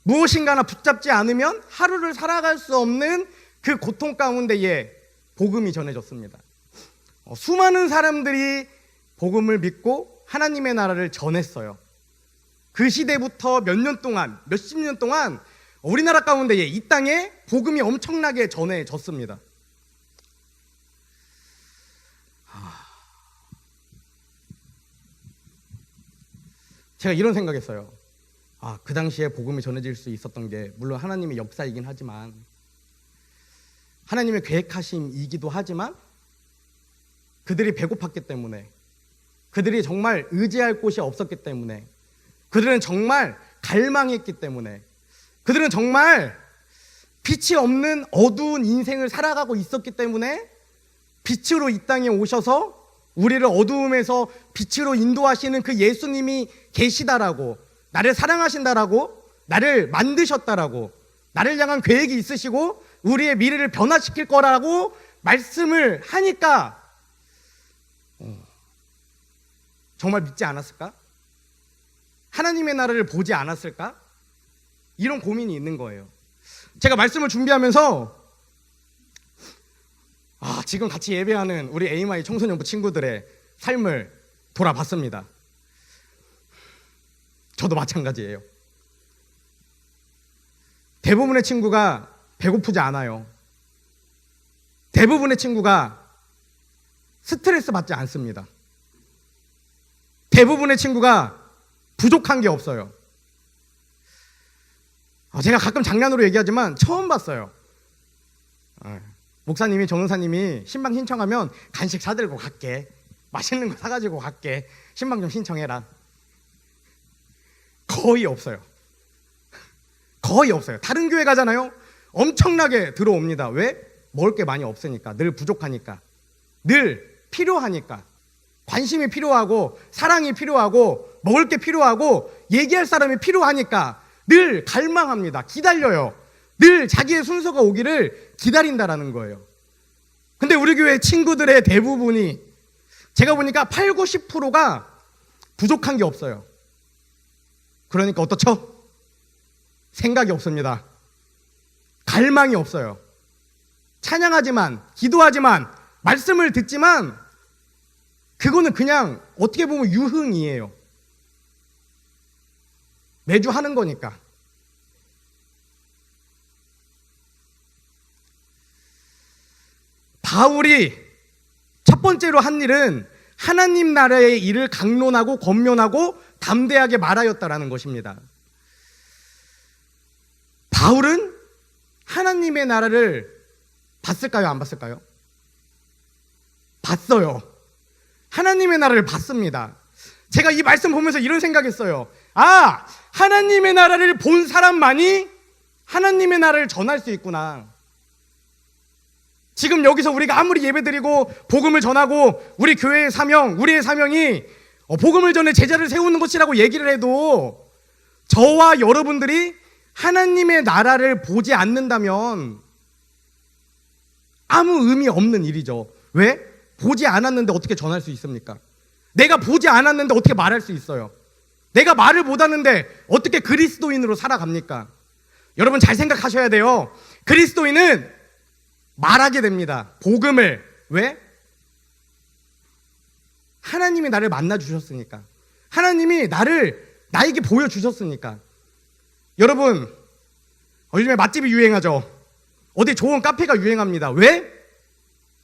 무엇인가 하나 붙잡지 않으면 하루를 살아갈 수 없는 그 고통 가운데에 복음이 전해졌습니다. 수많은 사람들이 복음을 믿고 하나님의 나라를 전했어요. 그 시대부터 몇 년 동안, 몇십 년 동안 우리나라 가운데에, 이 땅에 복음이 엄청나게 전해졌습니다. 제가 이런 생각했어요. 그 당시에 복음이 전해질 수 있었던 게 물론 하나님의 역사이긴 하지만 하나님의 계획하심이기도 하지만 그들이 배고팠기 때문에, 그들이 정말 의지할 곳이 없었기 때문에, 그들은 정말 갈망했기 때문에, 그들은 정말 빛이 없는 어두운 인생을 살아가고 있었기 때문에 빛으로 이 땅에 오셔서 우리를 어두움에서 빛으로 인도하시는 그 예수님이 계시다라고, 나를 사랑하신다라고, 나를 만드셨다라고, 나를 향한 계획이 있으시고 우리의 미래를 변화시킬 거라고 말씀을 하니까 정말 믿지 않았을까? 하나님의 나라를 보지 않았을까? 이런 고민이 있는 거예요. 제가 말씀을 준비하면서 지금 같이 예배하는 우리 AMI 청소년부 친구들의 삶을 돌아봤습니다. 저도 마찬가지예요. 대부분의 친구가 배고프지 않아요. 대부분의 친구가 스트레스 받지 않습니다. 대부분의 친구가 부족한 게 없어요. 제가 가끔 장난으로 얘기하지만 처음 봤어요. 목사님이, 전도사님이 신방 신청하면 간식 사들고 갈게, 맛있는 거 사가지고 갈게, 신방 좀 신청해라. 거의 없어요. 거의 없어요. 다른 교회 가잖아요. 엄청나게 들어옵니다. 왜? 먹을 게 많이 없으니까, 늘 부족하니까, 늘 필요하니까, 관심이 필요하고 사랑이 필요하고 먹을 게 필요하고 얘기할 사람이 필요하니까 늘 갈망합니다. 기다려요. 늘 자기의 순서가 오기를 기다린다라는 거예요. 근데 우리 교회 친구들의 대부분이 제가 보니까 8, 90%가 부족한 게 없어요. 그러니까 어떻죠? 생각이 없습니다. 갈망이 없어요. 찬양하지만, 기도하지만, 말씀을 듣지만 그거는 그냥 어떻게 보면 유흥이에요. 매주 하는 거니까. 바울이 첫 번째로 한 일은 하나님 나라의 일을 강론하고 권면하고 담대하게 말하였다라는 것입니다. 바울은 하나님의 나라를 봤을까요? 안 봤을까요? 봤어요. 하나님의 나라를 봤습니다. 제가 이 말씀 보면서 이런 생각했어요. 하나님의 나라를 본 사람만이 하나님의 나라를 전할 수 있구나. 지금 여기서 우리가 아무리 예배드리고 복음을 전하고 우리 교회의 사명, 우리의 사명이 복음을 전해 제자를 세우는 것이라고 얘기를 해도 저와 여러분들이 하나님의 나라를 보지 않는다면 아무 의미 없는 일이죠. 왜? 보지 않았는데 어떻게 전할 수 있습니까? 내가 보지 않았는데 어떻게 말할 수 있어요? 내가 말을 못하는데 어떻게 그리스도인으로 살아갑니까? 여러분 잘 생각하셔야 돼요. 그리스도인은 말하게 됩니다. 복음을. 왜? 하나님이 나를 만나주셨으니까. 하나님이 나에게 보여주셨으니까. 여러분, 요즘에 맛집이 유행하죠. 어디 좋은 카페가 유행합니다. 왜?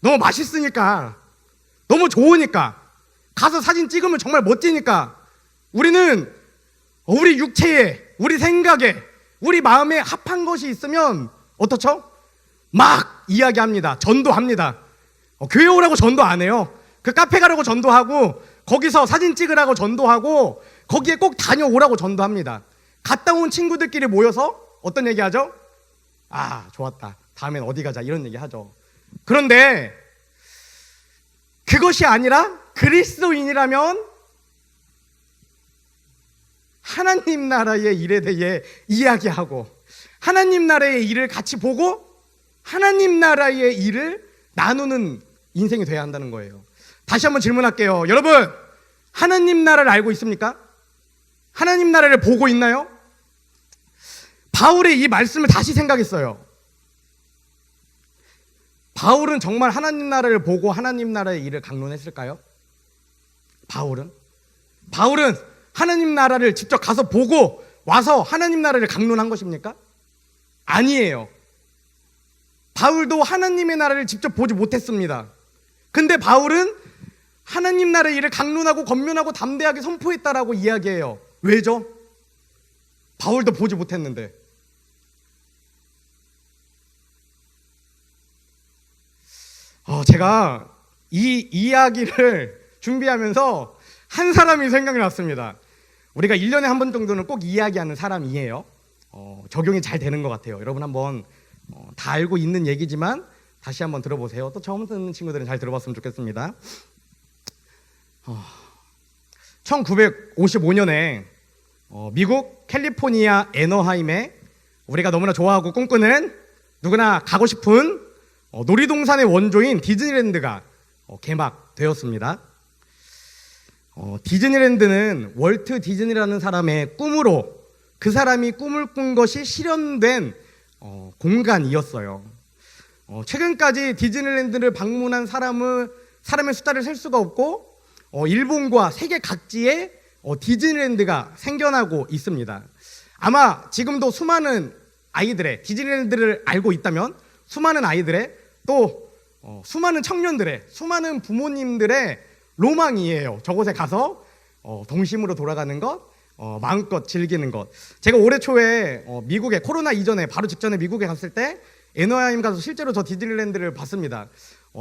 너무 맛있으니까. 너무 좋으니까. 가서 사진 찍으면 정말 멋지니까. 우리는 우리 육체에, 우리 생각에, 우리 마음에 합한 것이 있으면 어떻죠? 막 이야기합니다. 전도합니다. 교회 오라고 전도 안 해요. 그 카페 가라고 전도하고 거기서 사진 찍으라고 전도하고 거기에 꼭 다녀오라고 전도합니다. 갔다 온 친구들끼리 모여서 어떤 얘기 하죠? 좋았다. 다음엔 어디 가자. 이런 얘기 하죠. 그런데 그것이 아니라 그리스도인이라면 하나님 나라의 일에 대해 이야기하고 하나님 나라의 일을 같이 보고 하나님 나라의 일을 나누는 인생이 돼야 한다는 거예요. 다시 한번 질문할게요. 여러분, 하나님 나라를 알고 있습니까? 하나님 나라를 보고 있나요? 바울의 이 말씀을 다시 생각했어요. 바울은 정말 하나님 나라를 보고 하나님 나라의 일을 강론했을까요? 바울은 하나님 나라를 직접 가서 보고 와서 하나님 나라를 강론한 것입니까? 아니에요. 바울도 하나님의 나라를 직접 보지 못했습니다. 근데 바울은 하나님 나라의 일을 강론하고 권면하고 담대하게 선포했다라고 이야기해요. 왜죠? 바울도 보지 못했는데. 제가 이 이야기를 준비하면서 한 사람이 생각이 났습니다. 우리가 1년에 한 번 정도는 꼭 이야기하는 사람이에요. 적용이 잘 되는 것 같아요. 여러분 한번 다 알고 있는 얘기지만 다시 한번 들어보세요. 또 처음 듣는 친구들은 잘 들어봤으면 좋겠습니다. 1955년에 미국 캘리포니아 애너하임에 우리가 너무나 좋아하고 꿈꾸는 누구나 가고 싶은 놀이동산의 원조인 디즈니랜드가 개막되었습니다. 디즈니랜드는 월트 디즈니라는 사람의 꿈으로 그 사람이 꿈을 꾼 것이 실현된 공간이었어요. 최근까지 디즈니랜드를 방문한 사람의 수다를 셀 수가 없고 일본과 세계 각지에 디즈니랜드가 생겨나고 있습니다. 아마 지금도 수많은 아이들의 디즈니랜드를 알고 있다면 수많은 아이들의 또 수많은 청년들의 수많은 부모님들의 로망이에요. 저곳에 가서 동심으로 돌아가는 것, 마음껏 즐기는 것. 제가 올해 초에 미국에 코로나 이전에 바로 직전에 미국에 갔을 때 애너하임 가서 실제로 저 디즈니랜드를 봤습니다.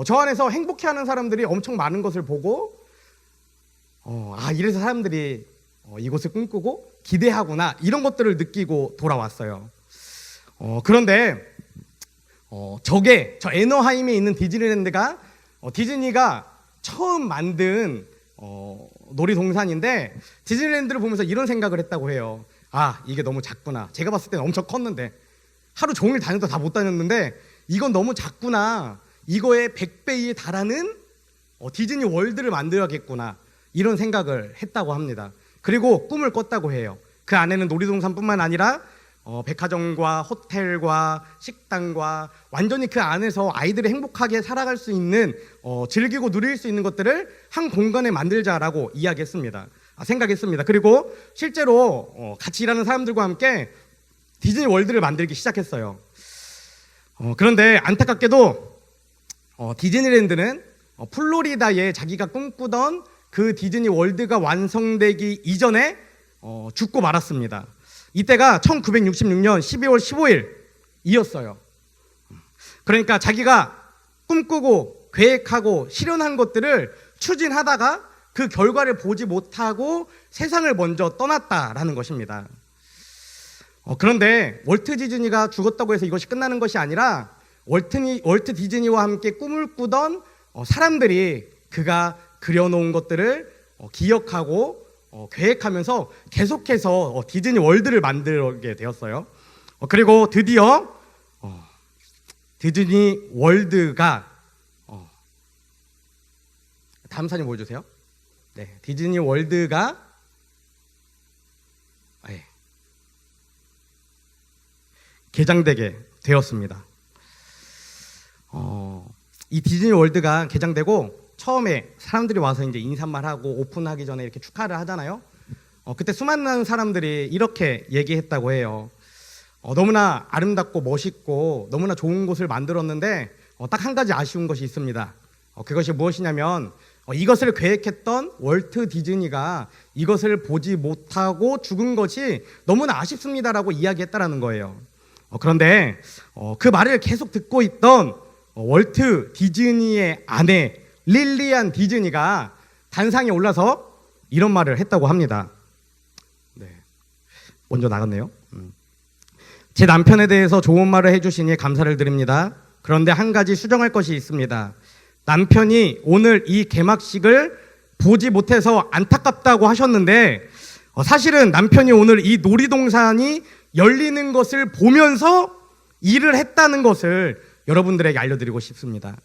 저 안에서 행복해하는 사람들이 엄청 많은 것을 보고 이래서 사람들이 이곳을 꿈꾸고 기대하구나 이런 것들을 느끼고 돌아왔어요. 그런데 저 애너하임에 있는 디즈니랜드가 디즈니가 처음 만든 놀이동산인데 디즈니랜드를 보면서 이런 생각을 했다고 해요. 이게 너무 작구나. 제가 봤을 때는 엄청 컸는데 하루 종일 다녀도 다 못 다녔는데 이건 너무 작구나. 이거의 100배에 달하는 디즈니 월드를 만들어야겠구나. 이런 생각을 했다고 합니다. 그리고 꿈을 꿨다고 해요. 그 안에는 놀이동산뿐만 아니라 백화점과 호텔과 식당과 완전히 그 안에서 아이들이 행복하게 살아갈 수 있는 즐기고 누릴 수 있는 것들을 한 공간에 만들자라고 이야기했습니다. 생각했습니다. 그리고 실제로 같이 일하는 사람들과 함께 디즈니 월드를 만들기 시작했어요. 그런데 안타깝게도 디즈니랜드는 플로리다에 자기가 꿈꾸던 그 디즈니 월드가 완성되기 이전에 죽고 말았습니다. 이때가 1966년 12월 15일이었어요. 그러니까 자기가 꿈꾸고 계획하고 실현한 것들을 추진하다가 그 결과를 보지 못하고 세상을 먼저 떠났다라는 것입니다. 그런데 월트 디즈니가 죽었다고 해서 이것이 끝나는 것이 아니라 월트 디즈니와 함께 꿈을 꾸던 사람들이 그가 그려놓은 것들을 기억하고 계획하면서 계속해서 디즈니 월드를 만들게 되었어요. 그리고 드디어 디즈니 월드가 다음 사진 보여주세요. 네, 디즈니 월드가 개장되게 되었습니다. 이 디즈니 월드가 개장되고 처음에 사람들이 와서 이제 인사말하고 오픈하기 전에 이렇게 축하를 하잖아요. 그때 수많은 사람들이 이렇게 얘기했다고 해요. 너무나 아름답고 멋있고 너무나 좋은 곳을 만들었는데 딱 한 가지 아쉬운 것이 있습니다. 그것이 무엇이냐면 이것을 계획했던 월트 디즈니가 이것을 보지 못하고 죽은 것이 너무나 아쉽습니다라고 이야기했다라는 거예요. 그런데 그 말을 계속 듣고 있던 월트 디즈니의 아내 릴리안 디즈니가 단상에 올라서 이런 말을 했다고 합니다. 네, 먼저 나갔네요. 제 남편에 대해서 좋은 말을 해주시니 감사를 드립니다. 그런데 한 가지 수정할 것이 있습니다. 남편이 오늘 이 개막식을 보지 못해서 안타깝다고 하셨는데 사실은 남편이 오늘 이 놀이동산이 열리는 것을 보면서 일을 했다는 것을 여러분들에게 알려드리고 싶습니다.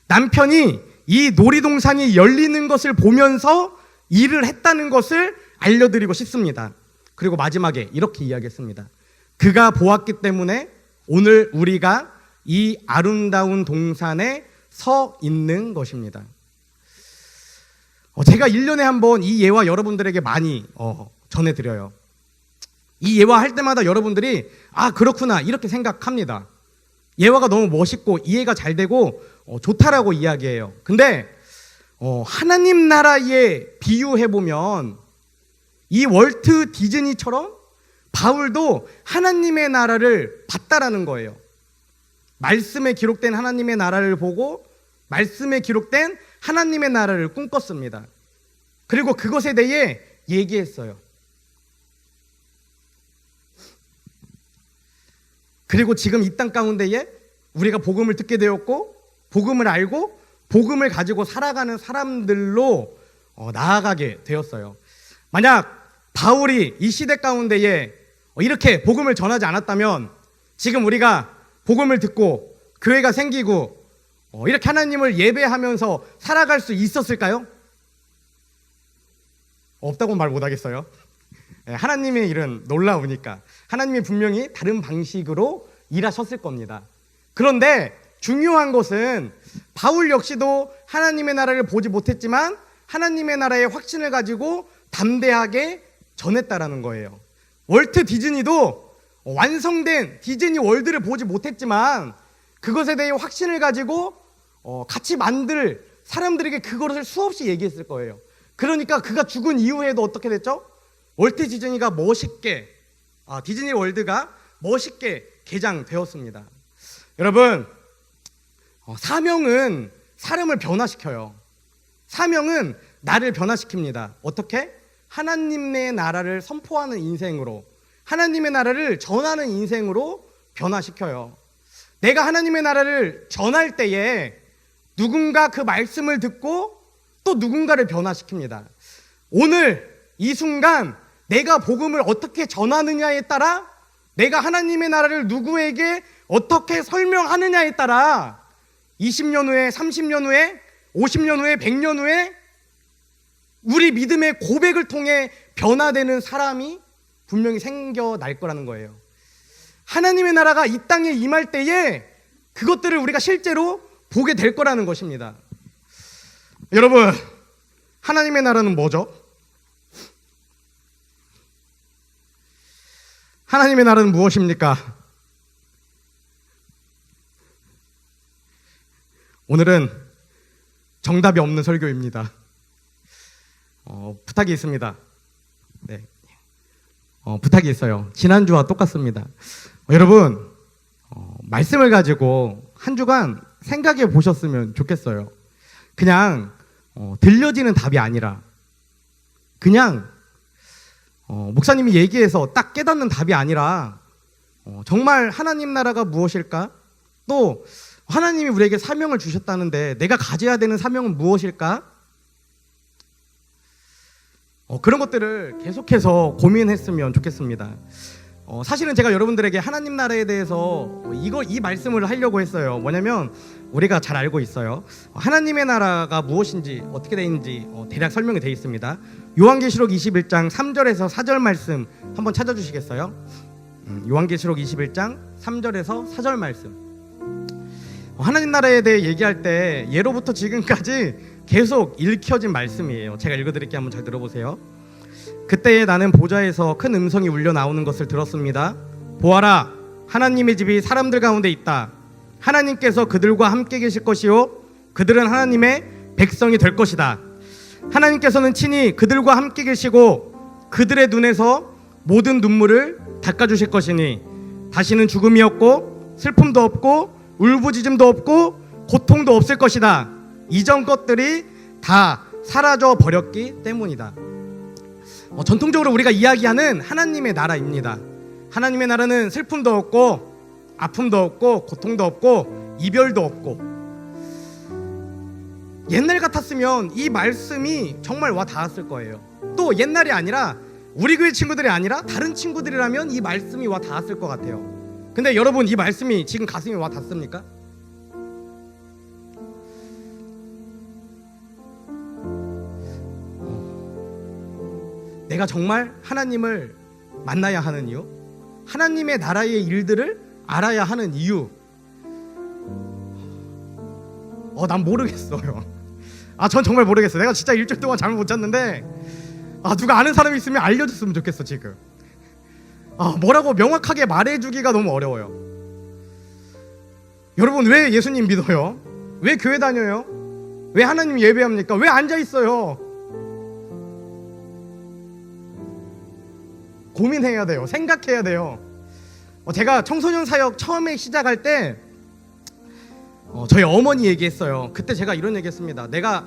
남편이 이 놀이동산이 열리는 것을 보면서 일을 했다는 것을 알려드리고 싶습니다. 그리고 마지막에 이렇게 이야기했습니다. 그가 보았기 때문에 오늘 우리가 이 아름다운 동산에 서 있는 것입니다. 제가 1년에 한 번 이 예화 여러분들에게 많이 전해드려요. 이 예화 할 때마다 여러분들이 그렇구나 이렇게 생각합니다. 예화가 너무 멋있고 이해가 잘 되고 좋다라고 이야기해요. 근데 하나님 나라에 비유해보면 이 월트 디즈니처럼 바울도 하나님의 나라를 봤다라는 거예요. 말씀에 기록된 하나님의 나라를 보고 말씀에 기록된 하나님의 나라를 꿈꿨습니다. 그리고 그것에 대해 얘기했어요. 그리고 지금 이 땅 가운데에 우리가 복음을 듣게 되었고 복음을 알고 복음을 가지고 살아가는 사람들로 나아가게 되었어요. 만약 바울이 이 시대 가운데에 이렇게 복음을 전하지 않았다면 지금 우리가 복음을 듣고 교회가 생기고 이렇게 하나님을 예배하면서 살아갈 수 있었을까요? 없다고 말 못하겠어요. 하나님의 일은 놀라우니까 하나님이 분명히 다른 방식으로 일하셨을 겁니다. 그런데 중요한 것은 바울 역시도 하나님의 나라를 보지 못했지만 하나님의 나라의 확신을 가지고 담대하게 전했다라는 거예요. 월트 디즈니도 완성된 디즈니 월드를 보지 못했지만 그것에 대해 확신을 가지고 같이 만들 사람들에게 그것을 수없이 얘기했을 거예요. 그러니까 그가 죽은 이후에도 어떻게 됐죠? 월트 디즈니가 멋있게 디즈니 월드가 멋있게 개장되었습니다. 여러분, 사명은 사람을 변화시켜요. 사명은 나를 변화시킵니다. 어떻게? 하나님의 나라를 선포하는 인생으로, 하나님의 나라를 전하는 인생으로 변화시켜요. 내가 하나님의 나라를 전할 때에 누군가 그 말씀을 듣고 또 누군가를 변화시킵니다. 오늘 이 순간 내가 복음을 어떻게 전하느냐에 따라 내가 하나님의 나라를 누구에게 어떻게 설명하느냐에 따라 20년 후에, 30년 후에, 50년 후에, 100년 후에 우리 믿음의 고백을 통해 변화되는 사람이 분명히 생겨날 거라는 거예요. 하나님의 나라가 이 땅에 임할 때에 그것들을 우리가 실제로 보게 될 거라는 것입니다. 여러분, 하나님의 나라는 뭐죠? 하나님의 나라는 무엇입니까? 오늘은 정답이 없는 설교입니다. 부탁이 있습니다. 네. 부탁이 있어요. 지난주와 똑같습니다. 여러분, 말씀을 가지고 한 주간 생각해 보셨으면 좋겠어요. 그냥 들려지는 답이 아니라 그냥 목사님이 얘기해서 딱 깨닫는 답이 아니라 정말 하나님 나라가 무엇일까? 또 하나님이 우리에게 사명을 주셨다는데 내가 가져야 되는 사명은 무엇일까? 그런 것들을 계속해서 고민했으면 좋겠습니다. 사실은 제가 여러분들에게 하나님 나라에 대해서 이 말씀을 하려고 했어요. 뭐냐면 우리가 잘 알고 있어요. 하나님의 나라가 무엇인지 어떻게 되는지 대략 설명이 되어 있습니다. 요한계시록 21장 3절에서 4절 말씀 한번 찾아주시겠어요? 요한계시록 21장 3절에서 4절 말씀. 하나님 나라에 대해 얘기할 때 예로부터 지금까지 계속 읽혀진 말씀이에요. 제가 읽어드릴게요. 한번 잘 들어보세요. 그때에 나는 보좌에서 큰 음성이 울려 나오는 것을 들었습니다. 보아라, 하나님의 집이 사람들 가운데 있다. 하나님께서 그들과 함께 계실 것이요 그들은 하나님의 백성이 될 것이다. 하나님께서는 친히 그들과 함께 계시고 그들의 눈에서 모든 눈물을 닦아주실 것이니 다시는 죽음이 없고 슬픔도 없고 울부짖음도 없고 고통도 없을 것이다. 이전 것들이 다 사라져 버렸기 때문이다. 전통적으로 우리가 이야기하는 하나님의 나라입니다. 하나님의 나라는 슬픔도 없고 아픔도 없고 고통도 없고 이별도 없고. 옛날 같았으면 이 말씀이 정말 와 닿았을 거예요. 또 옛날이 아니라 우리 교회 친구들이 아니라 다른 친구들이라면 이 말씀이 와 닿았을 것 같아요. 근데 여러분, 이 말씀이 지금 가슴에 와 닿습니까? 내가 정말 하나님을 만나야 하는 이유, 하나님의 나라의 일들을 알아야 하는 이유, 난 모르겠어요. 전 정말 모르겠어요. 내가 진짜 일주일 동안 잠을 못 잤는데 누가 아는 사람이 있으면 알려줬으면 좋겠어. 지금 뭐라고 명확하게 말해주기가 너무 어려워요. 여러분, 왜 예수님 믿어요? 왜 교회 다녀요? 왜 하나님 예배합니까? 왜 앉아있어요? 고민해야 돼요. 생각해야 돼요. 제가 청소년 사역 처음에 시작할 때 저희 어머니 얘기했어요. 그때 제가 이런 얘기했습니다. 내가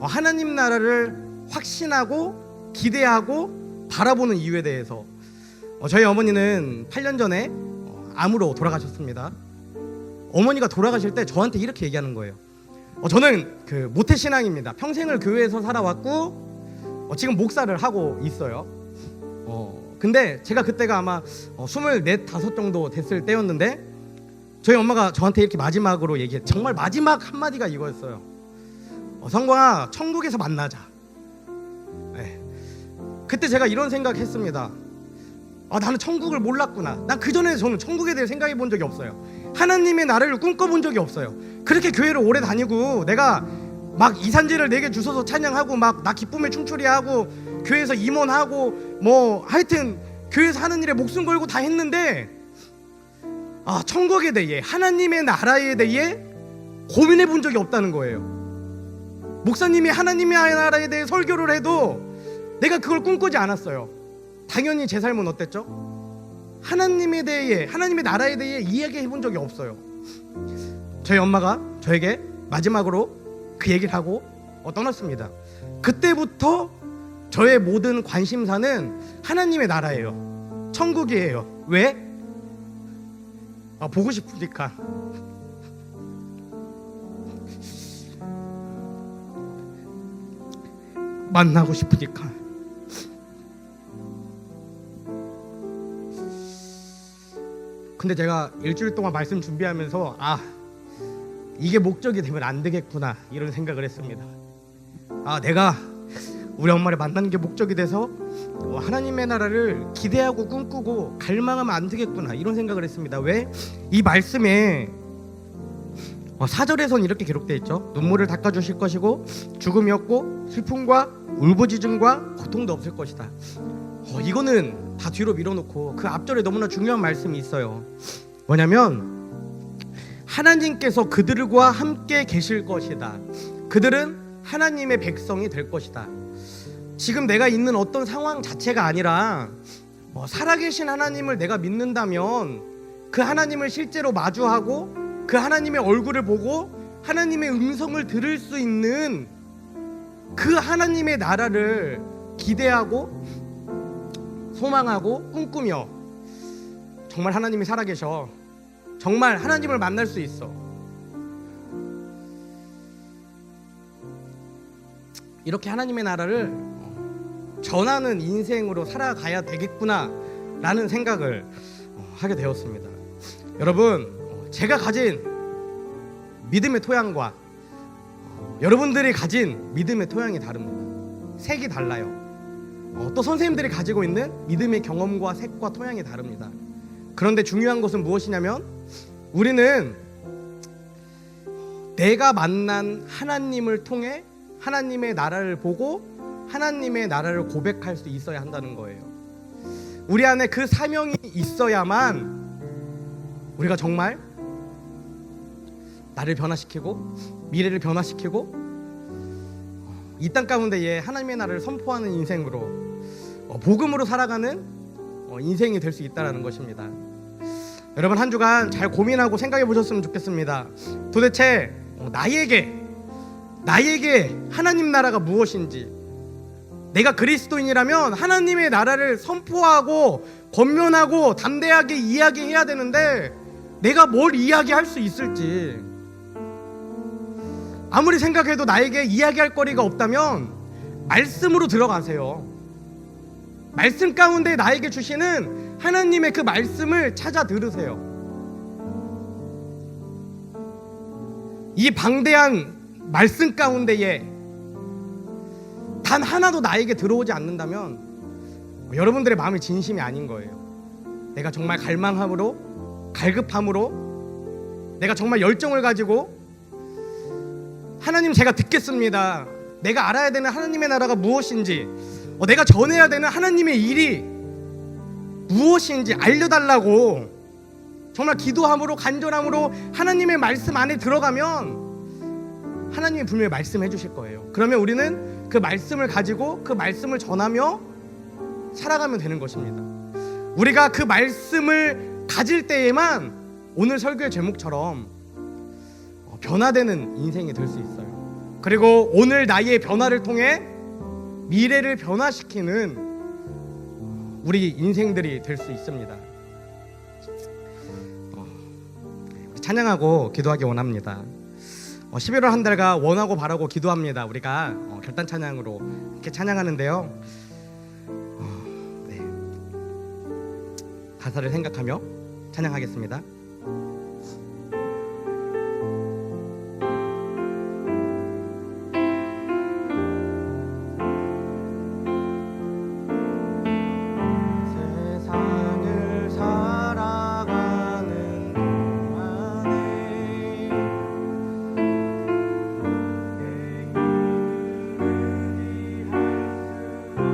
하나님 나라를 확신하고 기대하고 바라보는 이유에 대해서. 저희 어머니는 8년 전에 암으로 돌아가셨습니다. 어머니가 돌아가실 때 저한테 이렇게 얘기하는 거예요. 저는 그 모태신앙입니다. 평생을 교회에서 살아왔고 지금 목사를 하고 있어요. 근데 제가 그때가 아마 24, 5 정도 됐을 때였는데 저희 엄마가 저한테 이렇게 마지막으로 얘기해. 정말 마지막 한마디가 이거였어요. 성광아, 천국에서 만나자. 네. 그때 제가 이런 생각했습니다. 나는 천국을 몰랐구나. 난 그전에 저는 천국에 대해 생각해 본 적이 없어요. 하나님의 나라를 꿈꿔본 적이 없어요. 그렇게 교회를 오래 다니고 내가 막 이산제를 내게 주셔서 찬양하고 막 나 기쁨의 춤추리하고 교회에서 임원하고 뭐 하여튼 교회에서 하는 일에 목숨 걸고 다 했는데 천국에 대해 하나님의 나라에 대해 고민해 본 적이 없다는 거예요. 목사님이 하나님의 나라에 대해 설교를 해도 내가 그걸 꿈꾸지 않았어요. 당연히 제 삶은 어땠죠? 하나님에 대해, 하나님의 나라에 대해 이야기해 본 적이 없어요. 저희 엄마가 저에게 마지막으로 그 얘기를 하고 떠났습니다. 그때부터 저의 모든 관심사는 하나님의 나라예요. 천국이에요. 왜? 보고 싶으니까. 만나고 싶으니까. 근데 제가 일주일 동안 말씀 준비하면서 이게 목적이 되면 안 되겠구나 이런 생각을 했습니다. 내가 우리 엄마를 만나는 게 목적이 돼서 하나님의 나라를 기대하고 꿈꾸고 갈망하면 안 되겠구나 이런 생각을 했습니다. 왜? 이 말씀에 4절에선 이렇게 기록되어 있죠. 눈물을 닦아주실 것이고 죽음이 없고 슬픔과 울부짖음과 고통도 없을 것이다. 이거는 다 뒤로 밀어놓고 그 앞절에 너무나 중요한 말씀이 있어요. 뭐냐면 하나님께서 그들과 함께 계실 것이다. 그들은 하나님의 백성이 될 것이다. 지금 내가 있는 어떤 상황 자체가 아니라 살아계신 하나님을 내가 믿는다면 그 하나님을 실제로 마주하고 그 하나님의 얼굴을 보고 하나님의 음성을 들을 수 있는 그 하나님의 나라를 기대하고 소망하고 꿈꾸며 정말 하나님이 살아계셔. 정말 하나님을 만날 수 있어. 이렇게 하나님의 나라를 전하는 인생으로 살아가야 되겠구나 라는 생각을 하게 되었습니다. 여러분, 제가 가진 믿음의 토양과 여러분들이 가진 믿음의 토양이 다릅니다. 색이 달라요. 또 선생님들이 가지고 있는 믿음의 경험과 색과 토양이 다릅니다. 그런데 중요한 것은 무엇이냐면 우리는 내가 만난 하나님을 통해 하나님의 나라를 보고 하나님의 나라를 고백할 수 있어야 한다는 거예요. 우리 안에 그 사명이 있어야만 우리가 정말 나를 변화시키고 미래를 변화시키고 이 땅 가운데에 하나님의 나라를 선포하는 인생으로 복음으로 살아가는 인생이 될 수 있다는 것입니다. 여러분 한 주간 잘 고민하고 생각해 보셨으면 좋겠습니다. 도대체 나에게 하나님 나라가 무엇인지, 내가 그리스도인이라면 하나님의 나라를 선포하고 권면하고 담대하게 이야기해야 되는데 내가 뭘 이야기할 수 있을지, 아무리 생각해도 나에게 이야기할 거리가 없다면 말씀으로 들어가세요. 말씀 가운데 나에게 주시는 하나님의 그 말씀을 찾아 들으세요. 이 방대한 말씀 가운데에 단 하나도 나에게 들어오지 않는다면 여러분들의 마음이 진심이 아닌 거예요. 내가 정말 갈망함으로, 갈급함으로, 내가 정말 열정을 가지고 하나님 제가 듣겠습니다. 내가 알아야 되는 하나님의 나라가 무엇인지, 내가 전해야 되는 하나님의 일이 무엇인지 알려달라고 정말 기도함으로 간절함으로 하나님의 말씀 안에 들어가면 하나님이 분명히 말씀해 주실 거예요. 그러면 우리는 그 말씀을 가지고 그 말씀을 전하며 살아가면 되는 것입니다. 우리가 그 말씀을 가질 때에만 오늘 설교의 제목처럼 변화되는 인생이 될 수 있어요. 그리고 오늘 나의 변화를 통해 미래를 변화시키는 우리 인생들이 될 수 있습니다. 찬양하고 기도하기 원합니다. 11월 한 달간 원하고 바라고 기도합니다. 우리가 결단 찬양으로 이렇게 찬양하는데요. 네. 가사를 생각하며 찬양하겠습니다.
세상을 살아가는 동안에 내 이름을 위할 수 없으니 고아도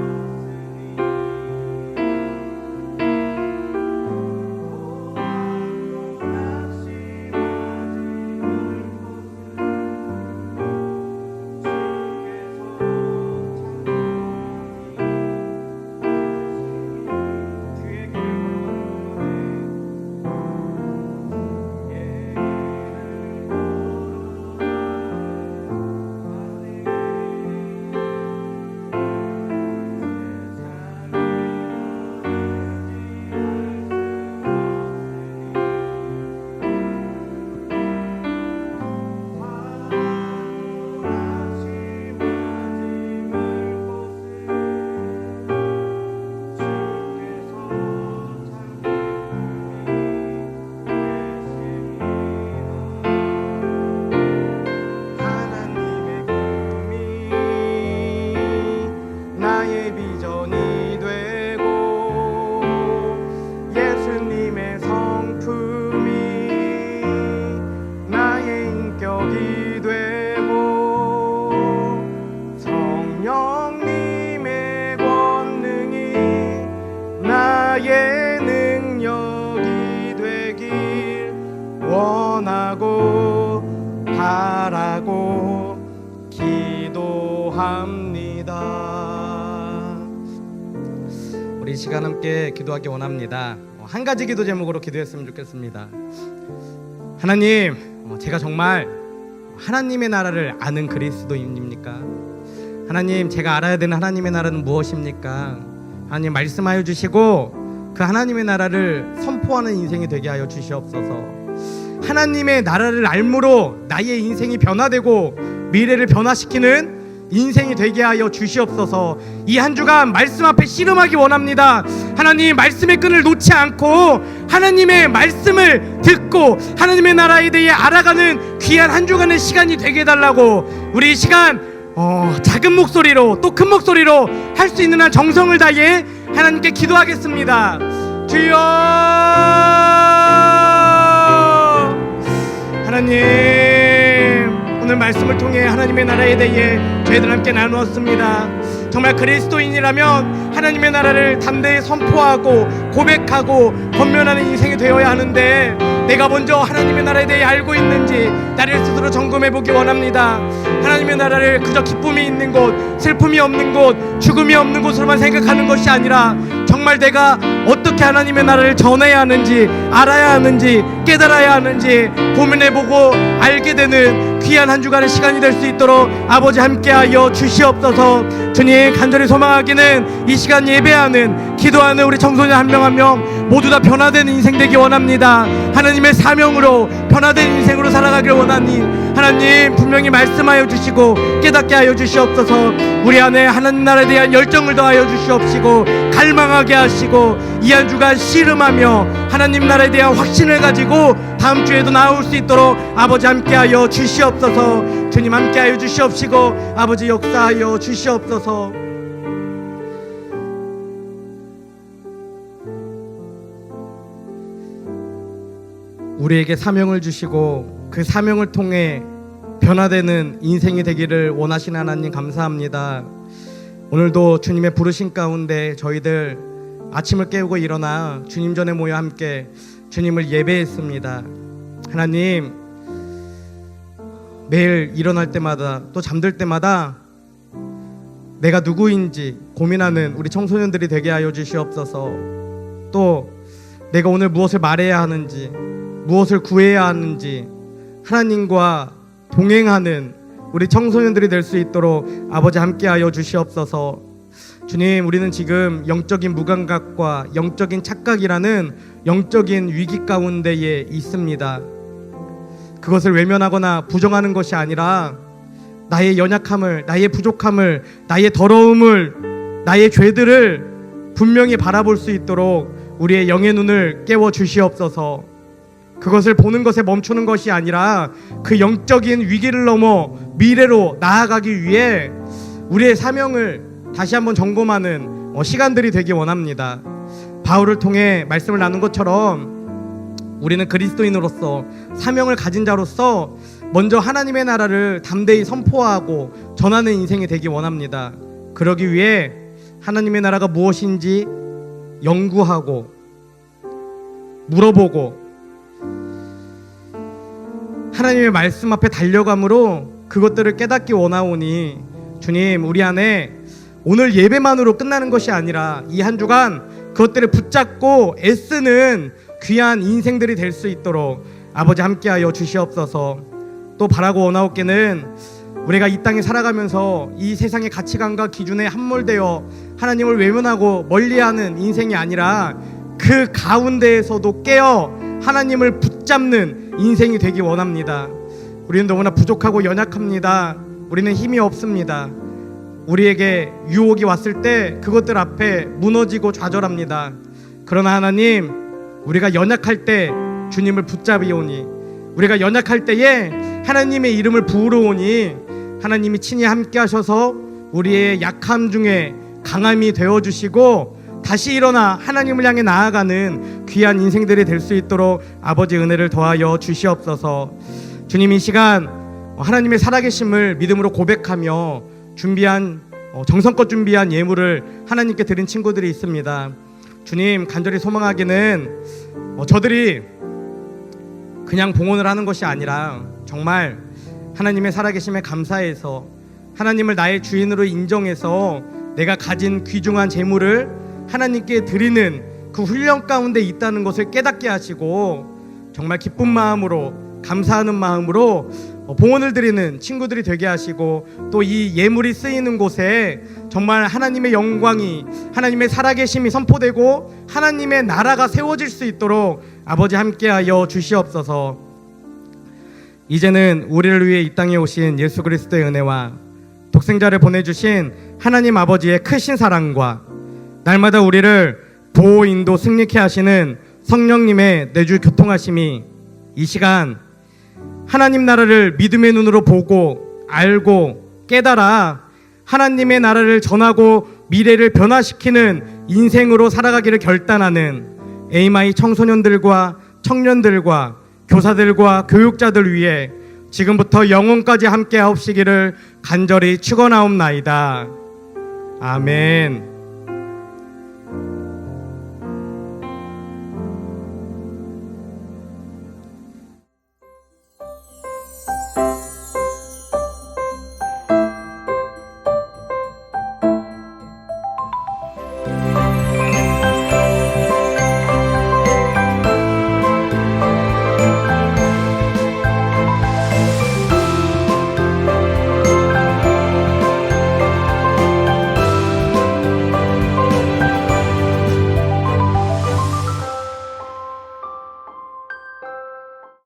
낙심하지 바라고 기도합니다.
우리 이 시간 함께 기도하기 원합니다. 한 가지 기도 제목으로 기도했으면 좋겠습니다. 하나님, 제가 정말 하나님의 나라를 아는 그리스도인입니까? 하나님, 제가 알아야 되는 하나님의 나라는 무엇입니까? 하나님 말씀하여 주시고 그 하나님의 나라를 선포하는 인생이 되게 하여 주시옵소서. 하나님의 나라를 알므로 나의 인생이 변화되고 미래를 변화시키는 인생이 되게 하여 주시옵소서. 이 한 주간 말씀 앞에 씨름하기 원합니다. 하나님, 말씀의 끈을 놓지 않고 하나님의 말씀을 듣고 하나님의 나라에 대해 알아가는 귀한 한 주간의 시간이 되게 해달라고, 우리 이 시간 작은 목소리로 또 큰 목소리로 할 수 있는 한 정성을 다해 하나님께 기도하겠습니다. 주여, 하나님, 오늘 말씀을 통해 하나님의 나라에 대해 저희들 함께 나누었습니다. 정말 그리스도인이라면 하나님의 나라를 담대히 선포하고 고백하고 권면하는 인생이 되어야 하는데, 내가 먼저 하나님의 나라에 대해 알고 있는지 나를 스스로 점검해보기 원합니다. 하나님의 나라를 그저 기쁨이 있는 곳, 슬픔이 없는 곳, 죽음이 없는 곳으로만 생각하는 것이 아니라 정말 내가 어떻게 하나님의 나라를 전해야 하는지, 알아야 하는지, 깨달아야 하는지 고민해보고 알게 되는 귀한 한 주간의 시간이 될 수 있도록 아버지 함께하여 주시옵소서. 주님, 간절히 소망하기는 이 시간 예배하는, 기도하는 우리 청소년 한 명 한 명 모두 다 변화되는 인생 되기 원합니다. 하나님의 사명으로 변화된 인생으로 살아가길 원하니 하나님 분명히 말씀하여 주시고 깨닫게 하여 주시옵소서. 우리 안에 하나님 나라에 대한 열정을 더하여 주시옵시고 갈망하게 하시고 이 한 주간 씨름하며 하나님 나라에 대한 확신을 가지고 다음 주에도 나올 수 있도록 아버지 함께하여 주시옵소서. 주님 함께하여 주시옵시고 아버지 역사하여 주시옵소서. 우리에게 사명을 주시고 그 사명을 통해 변화되는 인생이 되기를 원하시는 하나님 감사합니다. 오늘도 주님의 부르신 가운데 저희들 아침을 깨우고 일어나 주님 전에 모여 함께 주님을 예배했습니다. 하나님, 매일 일어날 때마다 또 잠들 때마다 내가 누구인지 고민하는 우리 청소년들이 되게 하여 주시옵소서. 또 내가 오늘 무엇을 말해야 하는지, 무엇을 구해야 하는지 하나님과 동행하는 우리 청소년들이 될 수 있도록 아버지 함께하여 주시옵소서. 주님, 우리는 지금 영적인 무감각과 영적인 착각이라는 영적인 위기 가운데에 있습니다. 그것을 외면하거나 부정하는 것이 아니라 나의 연약함을, 나의 부족함을, 나의 더러움을, 나의 죄들을 분명히 바라볼 수 있도록 우리의 영의 눈을 깨워 주시옵소서. 그것을 보는 것에 멈추는 것이 아니라 그 영적인 위기를 넘어 미래로 나아가기 위해 우리의 사명을 다시 한번 점검하는 시간들이 되기 원합니다. 바울을 통해 말씀을 나눈 것처럼 우리는 그리스도인으로서 사명을 가진 자로서 먼저 하나님의 나라를 담대히 선포하고 전하는 인생이 되기 원합니다. 그러기 위해 하나님의 나라가 무엇인지 연구하고 물어보고 하나님의 말씀 앞에 달려감으로 그것들을 깨닫기 원하오니 주님, 우리 안에 오늘 예배만으로 끝나는 것이 아니라 이 한 주간 그것들을 붙잡고 애쓰는 귀한 인생들이 될 수 있도록 아버지 함께하여 주시옵소서. 또 바라고 원하옵게는 우리가 이 땅에 살아가면서 이 세상의 가치관과 기준에 함몰되어 하나님을 외면하고 멀리하는 인생이 아니라 그 가운데에서도 깨어 하나님을 붙잡는 인생이 되기 원합니다. 우리는 너무나 부족하고 연약합니다. 우리는 힘이 없습니다. 우리에게 유혹이 왔을 때 그것들 앞에 무너지고 좌절합니다. 그러나 하나님, 우리가 연약할 때 주님을 붙잡으오니, 우리가 연약할 때에 하나님의 이름을 부르오니 하나님이 친히 함께 하셔서 우리의 약함 중에 강함이 되어주시고 다시 일어나 하나님을 향해 나아가는 귀한 인생들이 될 수 있도록 아버지 은혜를 더하여 주시옵소서. 주님, 이 시간 하나님의 살아계심을 믿음으로 고백하며 준비한 정성껏 준비한 예물을 하나님께 드린 친구들이 있습니다. 주님, 간절히 소망하기는 저들이 그냥 봉헌을 하는 것이 아니라 정말 하나님의 살아계심에 감사해서 하나님을 나의 주인으로 인정해서 내가 가진 귀중한 재물을 하나님께 드리는 그 훈련 가운데 있다는 것을 깨닫게 하시고 정말 기쁜 마음으로, 감사하는 마음으로 봉헌을 드리는 친구들이 되게 하시고 또 이 예물이 쓰이는 곳에 정말 하나님의 영광이, 하나님의 살아계심이 선포되고 하나님의 나라가 세워질 수 있도록 아버지 함께하여 주시옵소서. 이제는 우리를 위해 이 땅에 오신 예수 그리스도의 은혜와 독생자를 보내주신 하나님 아버지의 크신 사랑과 날마다 우리를 보호 인도 승리케 하시는 성령님의 내주 교통하심이 이 시간 하나님 나라를 믿음의 눈으로 보고 알고 깨달아 하나님의 나라를 전하고 미래를 변화시키는 인생으로 살아가기를 결단하는 에이마이 청소년들과 청년들과 교사들과 교육자들 위해 지금부터 영원까지 함께 하옵시기를 간절히 축원하옵나이다. 아멘.